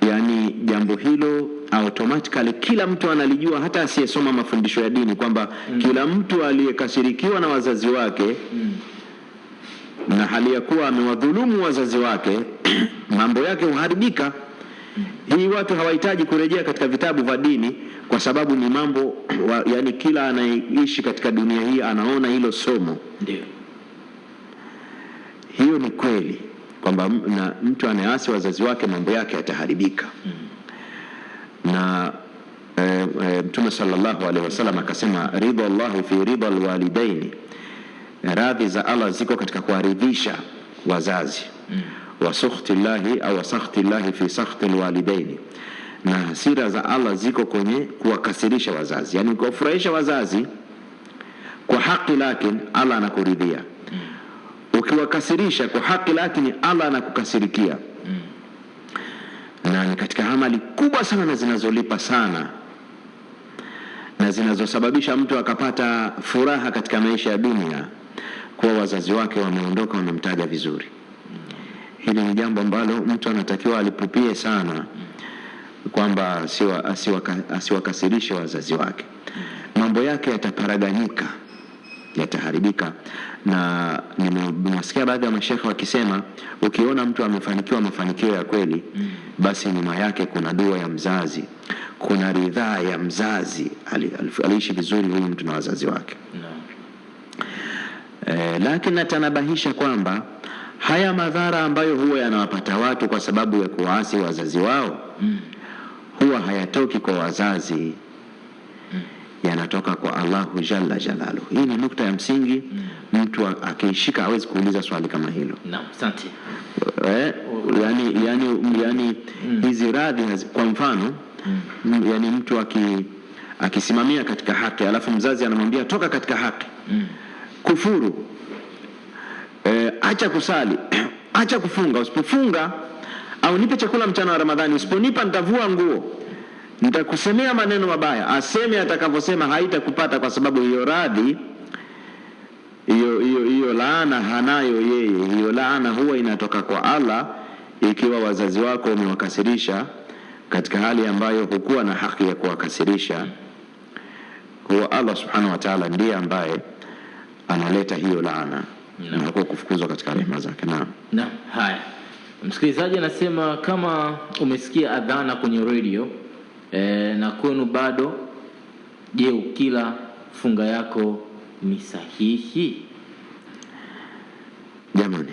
Yani jambo hilo automatically kila mtu analijua, hata asiyesoma mafundisho ya dini, kwamba kila mtu aliyekasirikiwa na wazazi wake na hali ya kuwa amewadhulumu wazazi wake mambo yake huharibika. Hii watu hawahitaji kurejea katika vitabu vya dini, kwa sababu ni mambo yani kila anayeishi katika dunia hii anaona hilo somo.
Ndio.
Hiyo ni kweli kwamba mtu anayeasi wazazi wake mambo yake yataharibika. Na Mtume sallallahu alaihi wasallam akasema ridha Allah fi ridha alwalidaini, radhi za Allah ziko katika kuaridhisha wazazi. Wa sukhti llahi au sakhti llahi fi sakhti alwalidaini, na hasira za Allah ziko kwenye kuwakasirisha wazazi. Yani kuwafurahisha wazazi kwa haki, lakini Allah anakuridhia. Ukiwakasirisha kwa haki lakini Allah anakukasirikia. Na ni katika amali kubwa sana na zinazolipa sana na zinazosababisha mtu akapata furaha katika maisha ya dunia, kwa wazazi wake wameondoka wamemtaja vizuri. Hili ni jambo ambalo mtu anatakiwa alipupie sana, kwamba asiwakasirishe wazazi wake. Mambo yake yataparaganyika, yataharibika. Na nimesikia baadhi ya mashekhe wakisema ukiona mtu amefanikiwa mafanikio ya kweli, basi nyuma yake kuna dua ya mzazi, kuna ridhaa ya mzazi, aliishi vizuri huyu mtu na wazazi wake. Lakini natanabahisha kwamba haya madhara ambayo huwa yanawapata watu kwa sababu ya kuasi wazazi wao huwa hayatoki kwa wazazi. yanatoka kwa Allahu jalla jalaluhu. Hii ni nukta ya msingi, mtu akiishika hawezi kuuliza swali kama hilo.
Naam, asante.
Yani hizi radhi kwa mfano yani mtu akisimamia katika haki alafu mzazi anamwambia toka katika haki, kufuru, acha kusali, acha kufunga, usipofunga au nipe chakula mchana wa Ramadhani, usiponipa nitavua nguo, nitakusemea maneno mabaya, aseme atakavyosema, haitakupata kwa sababu hiyo radhi, hiyo laana hanayo yeye. Hiyo laana huwa inatoka kwa Allah ikiwa wazazi wako umewakasirisha katika hali ambayo hukuwa na haki ya kuwakasirisha. Huwa Allah subhanahu wa ta'ala ndiye ambaye analeta hiyo laana na kufukuzwa katika rehema zake.
Naam. Haya, msikilizaji anasema kama umesikia adhana kwenye radio na kwenu bado, je, ukila funga yako ni sahihi?
Jamani,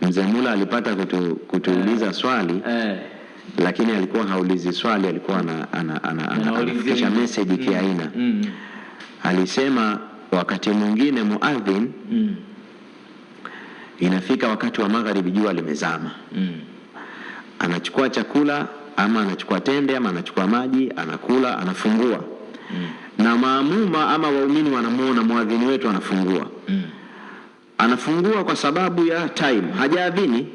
Mzee Mula alipata kutuuliza swali lakini alikuwa haulizi swali, alikuwa anafikisha message kiaina. Alisema wakati mwingine muadhin inafika wakati wa magharibi, jua limezama, anachukua chakula ama anachukua tende ama anachukua maji, anakula, anafungua, na maamuma ama waumini wanamuona muadhini wetu anafungua. Anafungua kwa sababu ya time, hajaadhini.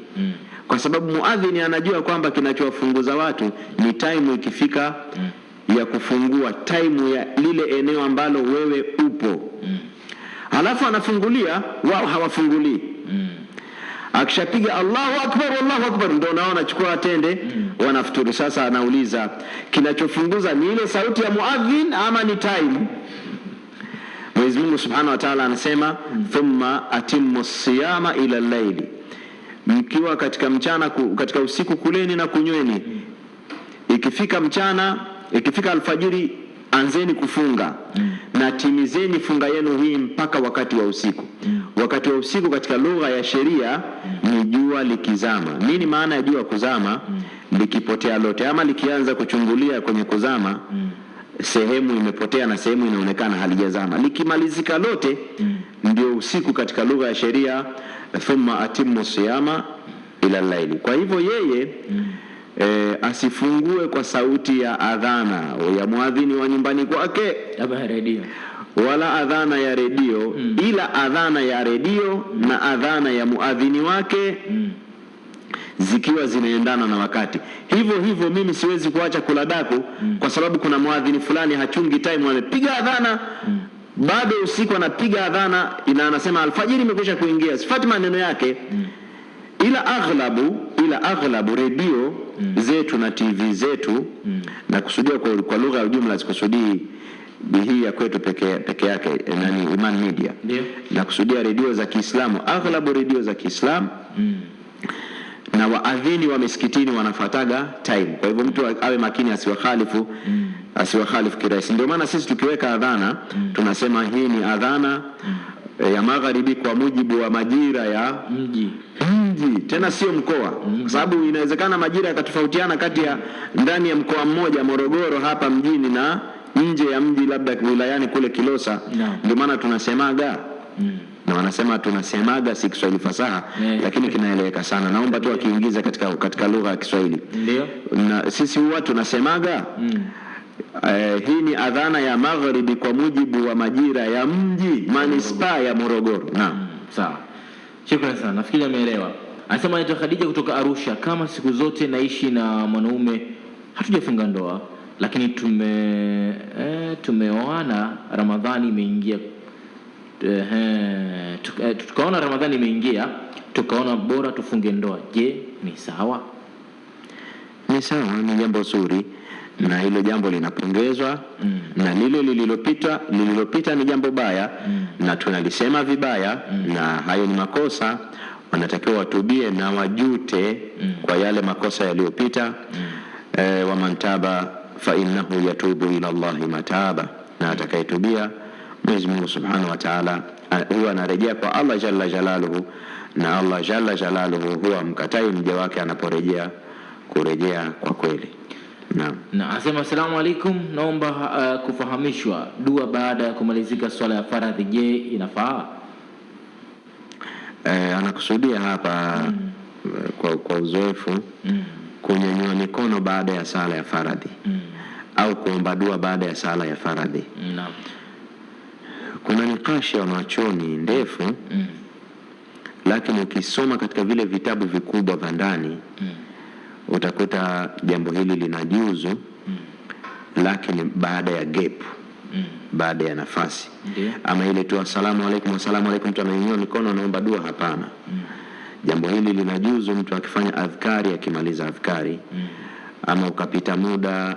Kwa sababu muadhini anajua kwamba kinachowafunguza watu ni time ikifika ya kufungua, time ya lile eneo ambalo wewe upo. Halafu anafungulia, wao hawafungulii. Akishapiga Allahu akbar, Allahu akbar, ndio naona chukua tende, wanafuturu. Sasa anauliza kinachofunguza ni ile sauti ya muadhin ama ni time? Mwenyezi Mungu Subhanahu wa Ta'ala anasema thumma atimmu siyama ila al-layli, mkiwa katika mchana, katika usiku kuleni na kunyweni, ikifika mchana, ikifika alfajiri anzeni kufunga na timizeni funga yenu hii mpaka wakati wa usiku. Wakati wa usiku katika lugha ya sheria ni jua likizama. Nini maana ya jua kuzama? Likipotea lote ama likianza kuchungulia kwenye kuzama, sehemu imepotea na sehemu inaonekana halijazama. Likimalizika lote ndio usiku katika lugha ya sheria, thumma atimmu siyama ila al-layli. Kwa hivyo yeye asifungue kwa sauti ya adhana ya muadhini wa nyumbani kwake wala adhana ya redio, ila adhana ya redio na adhana ya muadhini wake zikiwa zinaendana na wakati. Hivyo mimi siwezi kuacha kula daku kwa sababu kuna muadhini fulani hachungi time, amepiga adhana bado usiku, anapiga adhana anasema alfajiri imekwisha kuingia, sifati maneno yake. Ila aghlabu redio zetu na TV zetu, na kusudia kwa lugha ya jumla, sikusudii hii ya kwetu peke yake, nani Iman Media, na kusudia redio za Kiislamu, aghlabu redio za Kiislamu na waadhini wa misikitini wanafataga time. Kwa hivyo mtu awe makini, asiwakhalifu kirahisi. Ndio maana sisi tukiweka adhana tunasema hii ni adhana ya magharibi kwa mujibu wa majira ya mji, tena sio mkoa, kwa sababu inawezekana majira yakatofautiana kati ya ndani ya mkoa mmoja, Morogoro hapa mjini, na nje ya mji labda wilayani kule Kilosa. Ndio maana tunasemaga na wanasema tunasemaga, si Kiswahili fasaha lakini kinaeleweka sana. Naomba tu akiingiza katika lugha ya Kiswahili. Ndio. Na sisi huwa tunasemaga hii ni adhana ya magharibi kwa mujibu wa majira ya mji, manispaa ya Morogoro. Naam.
Sawa. Shukrani sana. Nafikiri ameelewa. Anasema anaitwa Khadija kutoka Arusha. Kama siku zote naishi na mwanaume, hatujafunga ndoa, lakini tumeoana, Ramadhani imeingia, tukaona Ramadhani imeingia, tukaona bora tufunge ndoa. Je, ni sawa?
Ni sawa, ni jambo zuri na hilo jambo linapongezwa. Na lile lililopita ni jambo baya na tunalisema vibaya na hayo ni makosa. Wanatakiwa watubie na wajute kwa yale makosa yaliyopita. Wa man taba fa innahu yatubu ila Allahi mataba, na atakayetubia Mwenyezi Mungu Subhanahu wa Ta'ala huwa anarejea kwa Allah jalla jalaluhu, na Allah jalla jalaluhu huwa mkatai mja wake anaporejea kurejea kwa kweli. Naam.
Na asema asalamu alaikum, naomba kufahamishwa dua baada ya kumalizika swala ya faradhi, je, inafaa?
Anakusudia hapa kwa uzoefu kunyanyua mikono baada ya sala ya faradhi au kuomba dua baada ya sala ya faradhi.
Naam.
Kuna nikashi ya wanachuoni ndefu lakini ukisoma katika vile vitabu vikubwa vya ndani utakuta jambo hili linajuzu lakini baada ya gap, baada ya nafasi. Ama ile tu asalamu alaykum mtu ananyanyua mikono anaomba dua, hapana. Jambo hili linajuzu mtu akifanya adhkari, akimaliza adhkari ama ukapita muda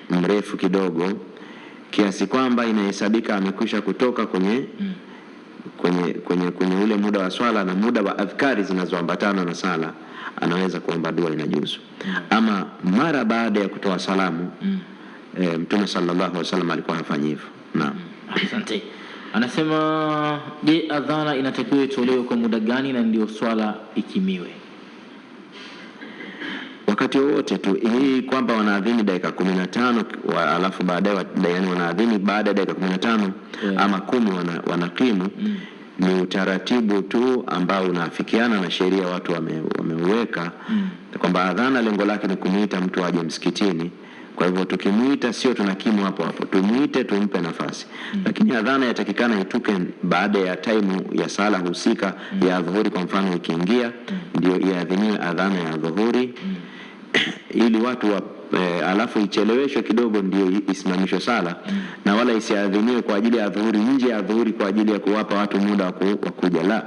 mrefu kidogo kiasi kwamba inahesabika amekwisha kutoka kwenye ule muda wa swala na muda wa adhkari zinazoambatana na sala, anaweza kuomba dua, inajuzu. Ama mara baada ya kutoa salamu, Mtume sallallahu alaihi wasallam alikuwa anafanya hivyo. Naam.
Asante. Anasema, je, adhana inatakiwa itolewe kwa muda gani na ndio swala ikimiwe?
Wakati wote tu. Hii kwamba wanaadhini dakika 15 alafu baadaye wanaadhini baada ya dakika 15 ama 10 wanakimu, ni utaratibu tu ambao unaafikiana na sheria watu wameuweka, kwamba adhana lengo lake ni kumuita mtu aje msikitini. Kwa hivyo tukimuita sio tunakimu hapo hapo, tumuite tumpe nafasi. Lakini adhana yatakikana ituke baada ya time ya sala husika ya dhuhuri, kwa mfano ikiingia ndio iadhiniwe adhana ya dhuhuri ili watu alafu icheleweshwe kidogo ndio isimamishwe sala na wala isiadhiniwe kwa ajili ya dhuhuri nje ya dhuhuri kwa ajili ya kuwapa watu muda wa kuja. La,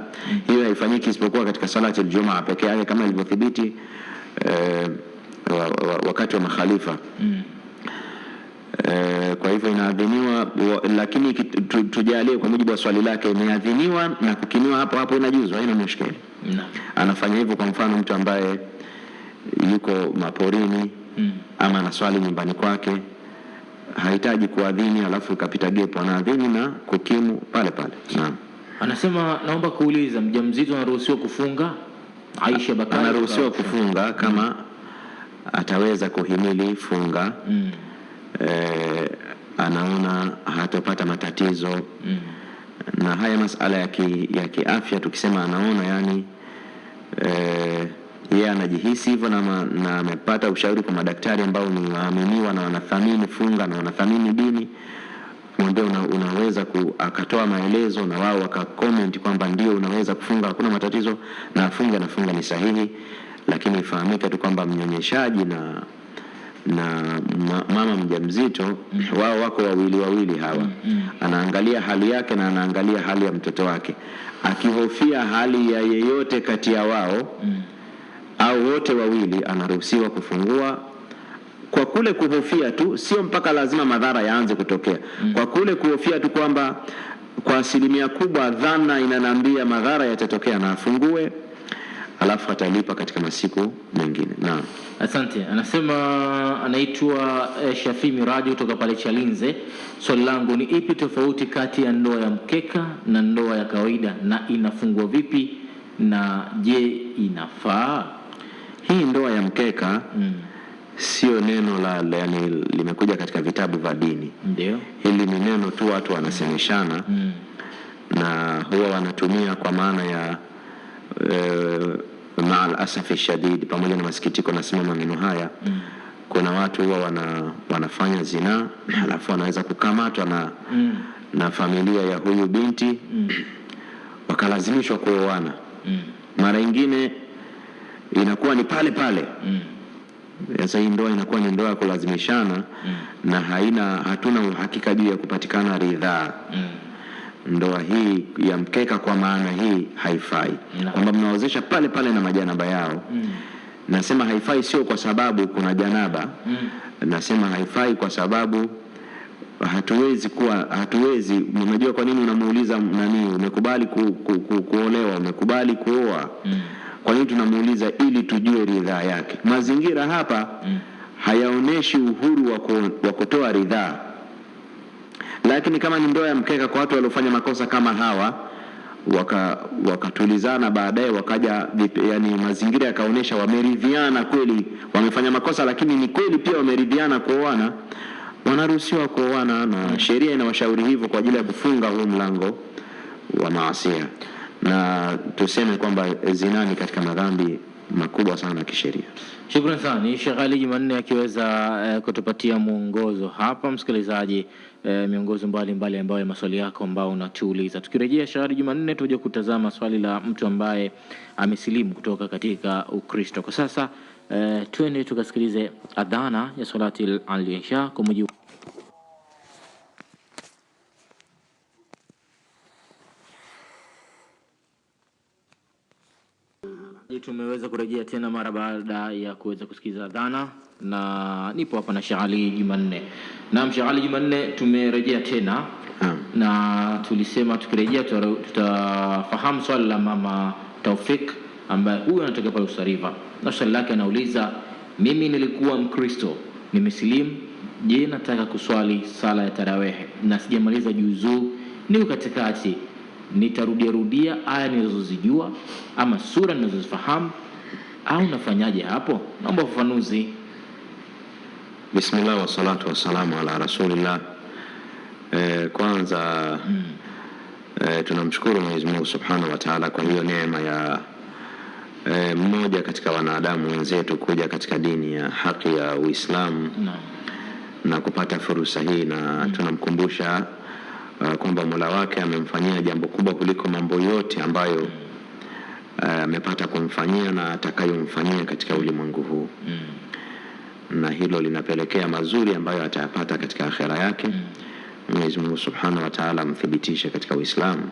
hiyo haifanyiki isipokuwa katika salati al-Jumaa pekee yake kama ilivyothibiti wakati wa makhalifa. Kwa hivyo inaadhiniwa, lakini tujalie kwa mujibu wa swali lake, imeadhiniwa na kukiniwa hapo hapo, inajuzu, haina mushkeli. Anafanya hivyo kwa mfano mtu ambaye yuko maporini ama anaswali nyumbani kwake, hahitaji kuadhini alafu ikapita gepo, anaadhini na kukimu pale pale. Naam.
Anasema, naomba kuuliza, mjamzito anaruhusiwa kufunga? Aisha Bakari
anaruhusiwa kufunga kama ataweza kuhimili funga. Anaona hatapata matatizo na haya masala ya kiafya. Tukisema anaona, yani yeye anajihisi hivyo na amepata ushauri kwa madaktari ambao ni waaminiwa na wanathamini funga na wanathamini dini, mwambie unaweza akatoa maelezo na wao wakakomenti kwamba ndio unaweza kufunga, hakuna matatizo na afunge, na funga ni sahihi. Lakini ifahamike tu kwamba mnyonyeshaji na mama mjamzito wao wako wawili hawa. Anaangalia hali yake na anaangalia hali ya mtoto wake. Akihofia hali ya yeyote kati ya wao au wote wawili, anaruhusiwa kufungua. Kwa kule kuhofia tu, sio mpaka lazima madhara yaanze kutokea. Kwa kule kuhofia tu kwamba kwa asilimia kubwa dhana inanambia madhara yatatokea, na afungue alafu atalipa katika masiku mengine. Naam.
Asante. Anasema anaitwa Shafi Miraji kutoka pale Chalinze. Swali langu ni, ipi tofauti kati ya ndoa ya mkeka na ndoa ya kawaida, na inafungwa vipi, na je, inafaa?
Hii ndoa ya mkeka sio neno yani limekuja katika vitabu vya dini.
Ndio.
Hili ni neno tu watu wanasemeshana na huwa wanatumia kwa maana ya maal asafi shadid, pamoja na masikitiko nasema maneno haya. Kuna watu huwa wanafanya zina alafu wanaweza kukamatwa na familia ya huyu binti wakalazimishwa kuoana. Mara nyingine inakuwa ni pale pale. Sasa hii ndoa inakuwa ni ndoa ya kulazimishana na hatuna uhakika juu ya kupatikana ridhaa. Ndoa hii ya mkeka kwa maana hii haifai, kwamba mnaozesha pale pale na majanaba yao. Nasema haifai sio kwa sababu kuna janaba. Nasema haifai kwa sababu hatuwezi. Unajua kwa nini unamuuliza nani umekubali kuolewa, umekubali kuoa? Kwa nini tunamuuliza? Ili tujue ridhaa yake. Mazingira hapa hayaoneshi uhuru wa kutoa ridhaa. Lakini kama ni ndoa ya mkeka kwa watu waliofanya makosa kama hawa, wakatulizana, baadaye wakaja, yani mazingira yakaonesha wameridhiana kweli, wamefanya makosa lakini ni kweli pia wameridhiana kuoana, wanaruhusiwa kuoana, na sheria inawashauri hivyo kwa ajili ya kufunga huu mlango wa maasi. Na tuseme kwamba zina ni katika madhambi makubwa sana kisheria.
Shukrani sana Sheikh Ali Jumanne akiweza kutupatia mwongozo hapa, msikilizaji, miongozo mbalimbali ambayo maswali yako ambao unatuuliza. Tukirejea Sheikh Ali Jumanne tuje kutazama swali la mtu ambaye amesilimu kutoka katika Ukristo. Kwa sasa twende tukasikilize adhana ya salati al-Isha kwa mujibu. Tumeweza kurejea tena mara baada ya kuweza kusikiza adhana, na nipo hapa na Sheikh Ali Jumanne. Naam, Sheikh Ali Jumanne, tumerejea tena na tulisema tukirejea tutafahamu swali la mama Taufik ambaye huyu anatoka pale Usariva, na swali lake anauliza, mimi nilikuwa Mkristo, nimesilimu, je, nataka kuswali sala ya tarawih na sijamaliza juzuu, niko katikati, nitarudia aya nilizozijua ama sura ninazozifahamu au nafanyaje hapo? Naomba ufafanuzi.
Bismillah wa salatu wa salamu ala rasulillah. Kwanza tunamshukuru Mwenyezi Mungu Subhanahu wa Ta'ala kwa hiyo neema ya mmoja katika wanadamu wenzetu kuja katika dini ya haki ya Uislamu na kupata fursa hii, na tunamkumbusha kwamba Mola wake amemfanyia jambo kubwa kuliko mambo yote ambayo amepata kumfanyia na atakayomfanyia katika ulimwengu huu. Na hilo linapelekea mazuri ambayo atayapata katika akhera yake. Mwenyezi Mungu Subhanahu wa Ta'ala amthibitishe katika Uislamu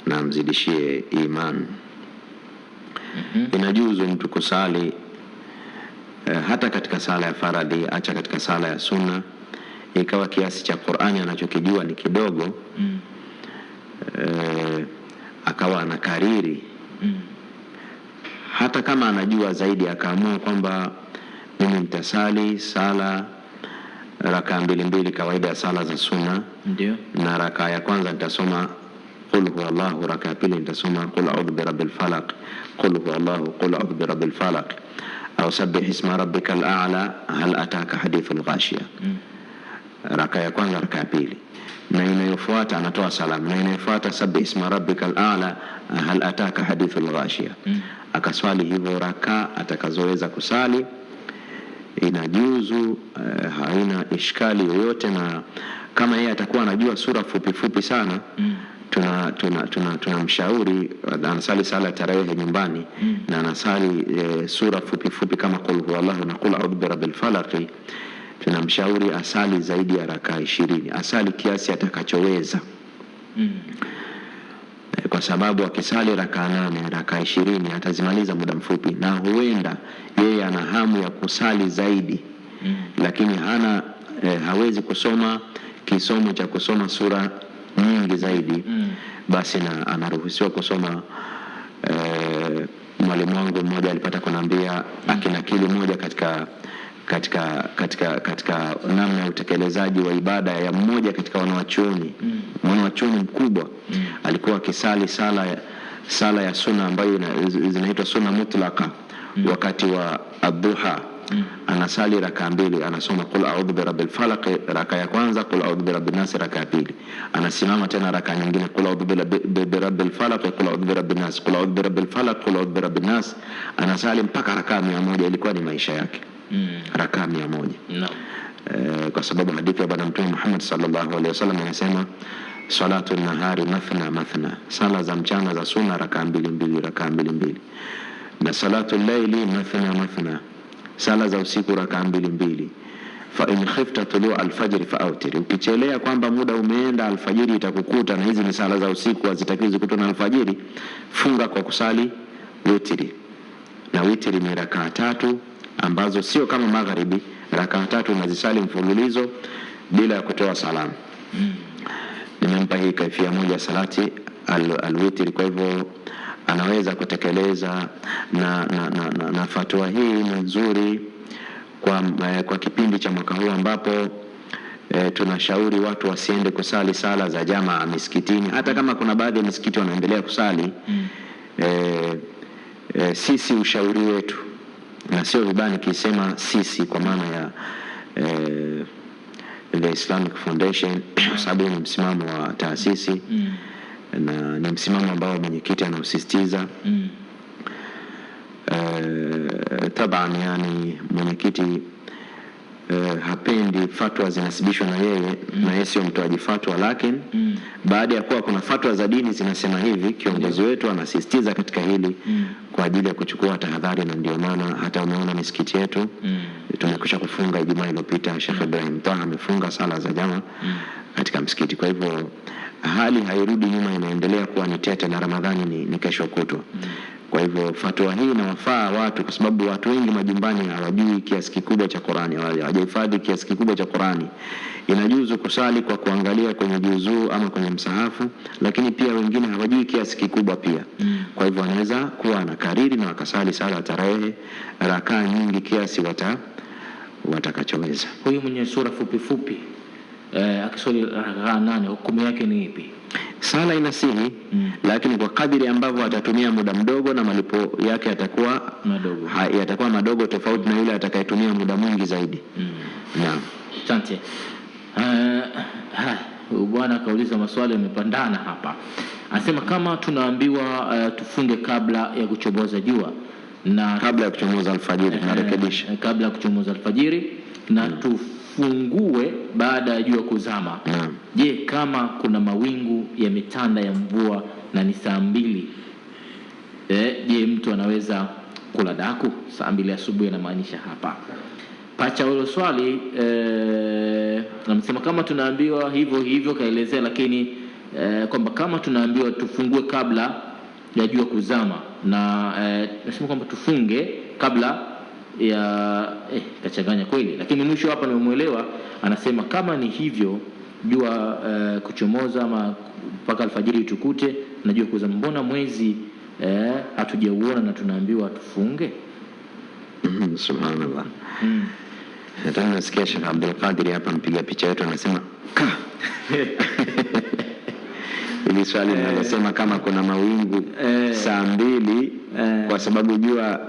na amzidishie iman. Inajuzu mtu kusali hata katika sala ya faradhi, acha katika sala ya sunna, ikawa kiasi cha Qur'ani anachokijua ni kidogo, akawa anakariri. Hata kama anajua zaidi, akaamua kwamba mimi nitasali sala raka mbili kawaida ya sala za sunna,
ndio,
na raka ya kwanza nitasoma qul huwallahu, raka ya pili nitasoma qul a'udhu birabbil falaq, qul huwallahu, qul a'udhu birabbil falaq, au sabbih isma rabbikal a'la, hal ataka hadithul ghashiya. Raka ya kwanza, raka ya pili, na inayofuata anatoa salamu, na inayofuata sabbih isma rabbikal a'la, hal ataka hadithul ghashiya. Akaswali hivyo raka atakazoweza kusali, inajuzu, haina ishkali yoyote. Na kama yeye atakuwa anajua sura fupi sana, tunamshauri anasali sala tarawih nyumbani na anasali sura fupi kama qul huwallahu na qul a'udhu birabbil falaq, tunamshauri asali zaidi ya raka 20, asali kiasi atakachoweza. Kwa sababu akisali raka 8, raka 20 atazimaliza muda mfupi, na huenda yeye ana hamu ya kusali zaidi, lakini hawezi kusoma kisomo cha kusoma sura nyingi zaidi. Basi na anaruhusiwa kusoma. Mwalimu wangu mmoja alipata kunambia akinakili moja katika namna ya utekelezaji wa ibada ya mmoja katika wanawachuoni mkubwa, alikuwa akisali sala ya sunna ambayo zinaitwa sunna mutlaka wakati wa adhuha. Anasali raka 2, anasoma qul a'udhu birabbil falaq raka ya kwanza, qul a'udhu birabbin nas raka ya pili, anasimama tena raka nyingine, qul a'udhu birabbil falaq, qul a'udhu birabbin nas, qul a'udhu birabbil falaq, qul a'udhu birabbin nas. Anasali mpaka raka 100. Ilikuwa ni maisha yake, raka 100. Kwa sababu hadithi ya Bwana Mtume Muhammad sallallahu alaihi wasallam inasema salatu nahari mathna, sala za mchana za sunna raka 2, na salatu layli mathna, sala za usiku raka 2. Fa in khifta tulu alfajr fa awtir, ukichelea kwamba muda umeenda alfajiri itakukuta, na hizi ni sala za usiku hazitakiwi zikutwe na alfajiri, funga kwa kusali witri. Na witri ni raka 3 ambazo sio kama magharibi, raka 3 unazisali mfululizo bila ya kutoa salamu. Nimempa hii kaifia moja salati alwitri, kwa hivyo anaweza kutekeleza na fatwa hii ni nzuri kwa kipindi cha mwaka huu ambapo tunashauri watu wasiende kusali sala za jamaa misikitini, hata kama kuna baadhi ya misikiti wanaendelea kusali. Sisi ushauri wetu, na sio vibaya nikisema sisi kwa maana ya the Islamic Foundation, kwa sababu ni msimamo wa taasisi na ni msimamo ambao mwenyekiti anausisitiza. Taban, yani mwenyekiti hapendi fatwa zinasibishwa na yeye, na yeye sio mtoaji fatwa, lakini baada ya kuwa kuna fatwa za dini zinasema hivi, kiongozi wetu anasisitiza katika hili kwa ajili ya kuchukua tahadhari, na ndio maana hata umeona misikiti yetu tumekwisha kufunga. Ijumaa iliyopita Sheikh Ibrahim Taha amefunga sala za jamaa katika msikiti. Kwa hivyo hali hairudi nyuma, inaendelea kuwa ni tete, na Ramadhani ni kesho kutwa. Kwa hivyo fatwa hii inawafaa watu, kwa sababu watu wengi majumbani hawajui kiasi kikubwa cha Qur'ani, hawajahifadhi kiasi kikubwa cha Qur'ani. Inajuzu kusali kwa kuangalia kwenye juzuu ama kwenye msahafu, lakini pia wengine hawajui kiasi kikubwa pia. Kwa hivyo wanaweza kuwa na kariri na wakasali sala tarehe rakaa nyingi kiasi watakachoweza.
Huyu mwenye sura fupi fupi akiswali rakaa 8, hukumu yake ni ipi?
Sala inasihi, lakini kwa kadiri ambavyo atatumia muda mdogo na malipo yake yatakuwa madogo, tofauti na yule atakayetumia muda mwingi zaidi. Naam.
Asante. Bwana kauliza maswali yamepandana hapa. Anasema kama tunaambiwa tufunge kabla ya kuchomoza jua na
kabla ya kuchomoza alfajiri, narekebisha,
kabla ya kuchomoza alfajiri na tufungue baada ya jua kuzama. Je, kama kuna mawingu ya mitanda ya mvua na ni saa 2, je mtu anaweza kula daku saa 2 asubuhi? Anamaanisha hapa pacha hilo swali. Anasema kama tunaambiwa hivyo kaelezea, lakini kwamba kama tunaambiwa tufungue kabla ya jua kuzama, na nasema kwamba tufunge kabla ya kachanganya kweli, lakini mwisho hapa nimemuelewa. Anasema kama ni hivyo, jua kuchomoza ama mpaka alfajiri tukute na jua kuzama, mbona mwezi hatujauona na tunaambiwa tufunge?
Subhanallah. Hata nasikia Sheikh Abdul Qadir hapa mpiga picha yetu anasema ili swali linalosema kama kuna mawingu saa 2, kwa sababu jua,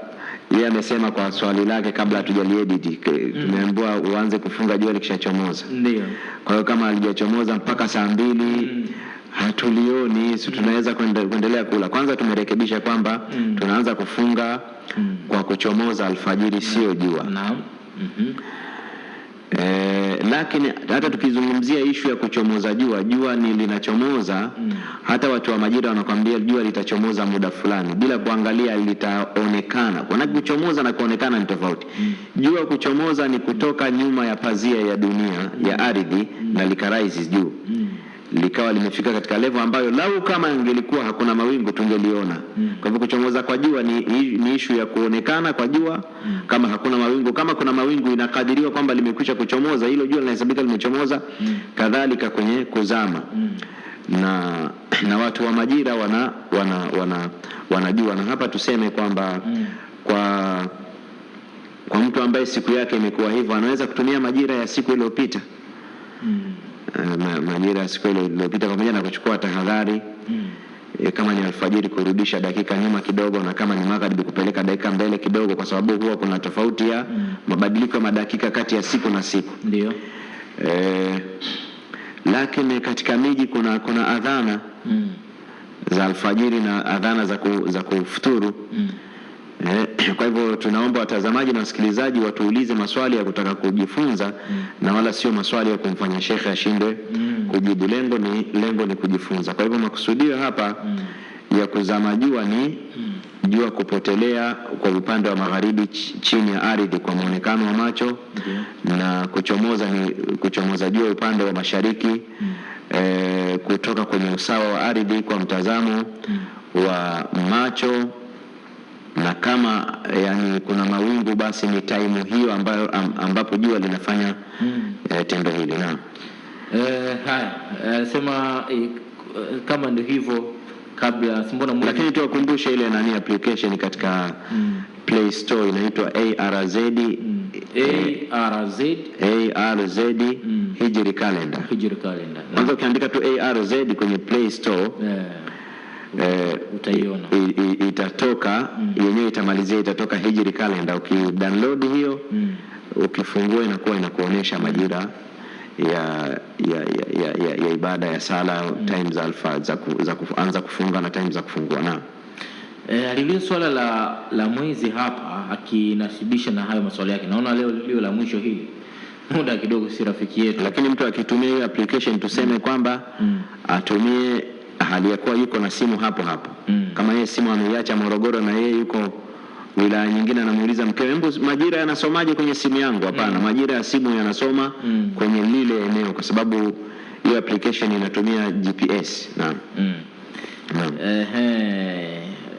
yeye amesema kwa swali lake kabla hatujaliedit tumeambiwa uanze kufunga jua likishachomoza.
Ndio.
Kwa hiyo kama halijachomoza mpaka saa 2 hatulioni, tunaweza kuendelea kula. Kwanza tumerekebisha kwamba tunaanza kufunga kwa kuchomoza alfajiri, sio jua.
Naam.
Lakini hata tukizungumzia ishu ya kuchomoza jua ni linachomoza, hata watu wa majira wanakuambia jua litachomoza muda fulani bila kuangalia litaonekana. Kwa nini kuchomoza na kuonekana ni tofauti? Jua kuchomoza ni kutoka nyuma ya pazia ya dunia ya ardhi na likarise juu, likawa limefika katika level ambayo lau kama ingelikuwa hakuna mawingu tungeliona. Kwa hivyo kuchomoza kwa jua ni ishu ya kuonekana kwa jua kama hakuna mawingu. Kama kuna mawingu inakadiriwa kwamba limekwisha kuchomoza, hilo jua linahesabika limechomoza. Kadhalika kwenye kuzama, na watu wa majira wanajua. Na hapa tuseme kwamba kwa mtu ambaye siku yake imekuwa hivyo, anaweza kutumia majira ya siku iliyopita, majira ya siku iliyopita, pamoja na kuchukua tahadhari. Kama ni alfajiri kurudisha dakika nyuma kidogo, na kama ni magharibi kupeleka dakika mbele kidogo, kwa sababu huwa kuna tofauti ya mabadiliko ya madakika kati ya siku na siku.
Ndio.
Lakini katika miji kuna adhana za alfajiri na adhana za kufuturu. Kwa hivyo tunaomba watazamaji na wasikilizaji watuulize maswali ya kutaka kujifunza, na wala sio maswali ya kumfanya shekhe ashinde kujibu. Lengo ni kujifunza. Kwa hivyo makusudio hapa ya kuzama jua ni jua kupotelea kwa upande wa magharibi chini ya ardhi kwa muonekano wa macho, na kuchomoza ni kuchomoza jua upande wa mashariki kutoka kwenye usawa wa ardhi kwa mtazamo wa macho. Na kama yani kuna mawingu, basi ni time hiyo ambapo jua linafanya tendo hili.
Haya, sema kama ndio hivyo kabla, mbona
lakini tuwakumbushe ile application katika Play Store inaitwa ARZ
ARZ
Hijri Calendar. Kwanza ukiandika tu ARZ kwenye Play Store
utaiona,
itatoka yenyewe, itamalizia itatoka Hijri Calendar. Ukidownload hiyo ukifungua inakuwa inakuonesha majira ya ibada ya sala, times alfa za kuanza kufunga na times za kufungua. Na
alilio swala la mwezi hapa akinasibisha na hayo maswali yake. Naona leo la mwisho hili muda kidogo si rafiki yetu,
lakini mtu akitumia hiyo application tuseme kwamba atumie hali ya kuwa yuko na simu hapo kama yeye simu ameiacha Morogoro na yeye yuko wilaya nyingine, anamuuliza mkewe, hebu majira yanasomaje kwenye simu yangu? Hapana, majira ya simu yanasoma kwenye lile eneo, kwa sababu hiyo application inatumia GPS. Naam.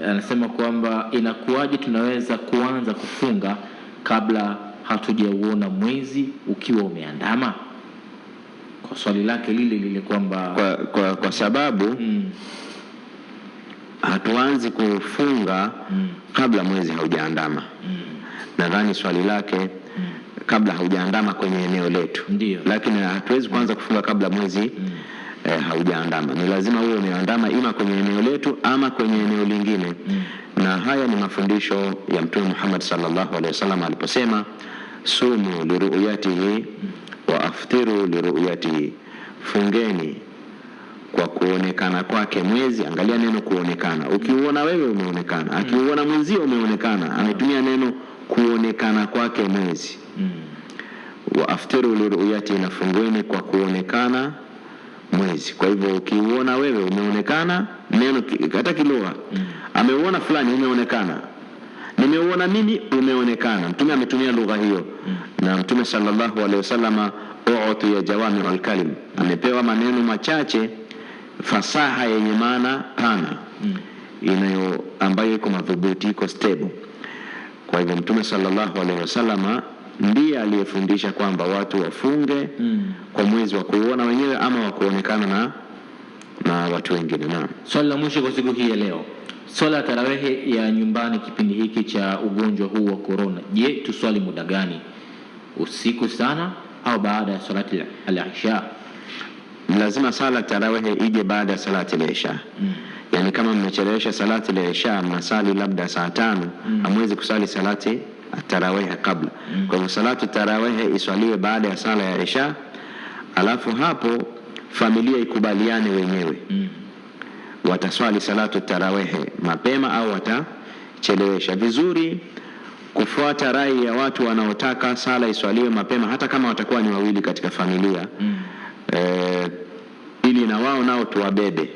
Anasema kwamba inakuwaje tunaweza kuanza kufunga kabla hatujauona mwezi ukiwa umeandama? Kwa swali lake lile kwamba
kwa sababu hatuanzi kufunga kabla mwezi haujaandama. Nadhani swali lake kabla haujaandama kwenye eneo letu.
Ndiyo.
Lakini hatuwezi kuanza kufunga kabla mwezi haujaandama. Ni lazima uwe umeandama ima kwenye eneo letu ama kwenye eneo lingine. Na haya ni mafundisho ya Mtume Muhammad sallallahu alaihi wasallam aliposema, sumu liru'yatihi wa aftiru liru'yatihi, fungeni kwa kuonekana kwake mwezi. Angalia neno kuonekana. Ukiuona wewe umeonekana, akiuona mwenzio umeonekana. Ametumia neno kuonekana kwake mwezi. Wa aftiru liru'yati, na fungueni kwa kuonekana mwezi. Kwa hivyo ukiuona wewe umeonekana, neno hata kilugha, ameuona fulani umeonekana, nimeuona mimi umeonekana. Mtume ametumia lugha hiyo. Na Mtume sallallahu alaihi wasallam u'tiya jawami'ul kalim, amepewa maneno machache fasaha yenye maana pana, ambayo iko madhubuti, iko stable. Kwa hivyo Mtume sallallahu alaihi wasallam ndiye aliyefundisha kwamba watu wafunge kwa mwezi wa kuona wenyewe ama wa kuonekana na watu wengine. Na
swali la mwisho kwa siku hii ya leo, swala ya tarawehe ya nyumbani kipindi hiki cha ugonjwa huu wa corona, je, tuswali muda gani? Usiku sana au baada ya salati al-isha?
Lazima sala tarawehe ije baada ya salati al-isha. Yani kama mmechelewesha salati al-isha, mnasali labda saa 5, hamwezi kusali salati at-tarawehe kabla. Kwa hivyo salatu tarawehe iswaliwe baada ya sala ya isha, alafu hapo familia ikubaliane wenyewe wataswali salatu tarawehe mapema au watachelewesha. Vizuri kufuata rai ya watu wanaotaka sala iswaliwe mapema, hata kama watakuwa ni wawili katika familia, ili na wao nao tuwabebe,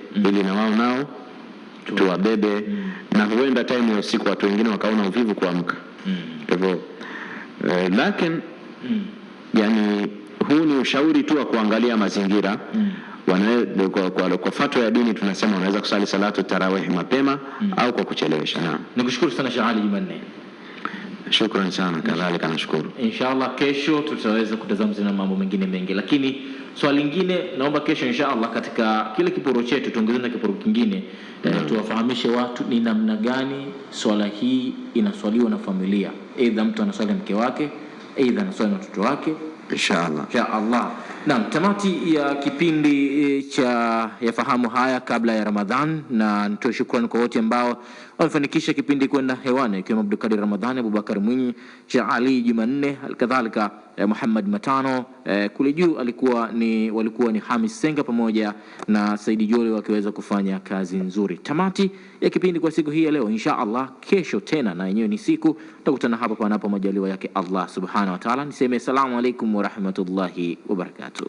na huenda time ya usiku watu wengine wakaona uvivu kuamka. Hivyo lakini yani huu ni ushauri tu wa kuangalia mazingira. Kwa fatwa ya dini tunasema unaweza kusali salatu tarawih mapema au kwa kuchelewesha. Na
nikushukuru sana Sheikh Ali Jumanne.
Shukrani sana, kadhalika nashukuru.
Inshallah kesho tutaweza kutazama na mambo mengine mengi, lakini swali lingine naomba kesho inshallah katika kile kiporo chetu tuongeze na kiporo kingine tuwafahamishe watu ni namna gani swala hii inaswaliwa na familia, aidha mtu anaswali mke wake, aidha anaswali na watoto wake, inshallah. Naam, tamati ya kipindi cha yafahamu haya kabla ya Ramadhan, na nitoe shukrani kwa wote ambao wamefanikisha kipindi kwenda hewani, ikiwemo Abdulkadir Ramadhani, Abubakar Mwinyi, Sheikh Ali Jumanne, kadhalika Muhammad Matano, kule juu walikuwa ni Hamis Senga pamoja na Saidi Jole wakiweza kufanya kazi nzuri. Tamati ya kipindi kwa siku hii ya leo, inshallah kesho tena na yenyewe ni siku tutakutana hapa panapo majaliwa yake Allah subhanahu wa ta'ala. Niseme asalamu alaykum wa rahmatullahi wa barakatuh.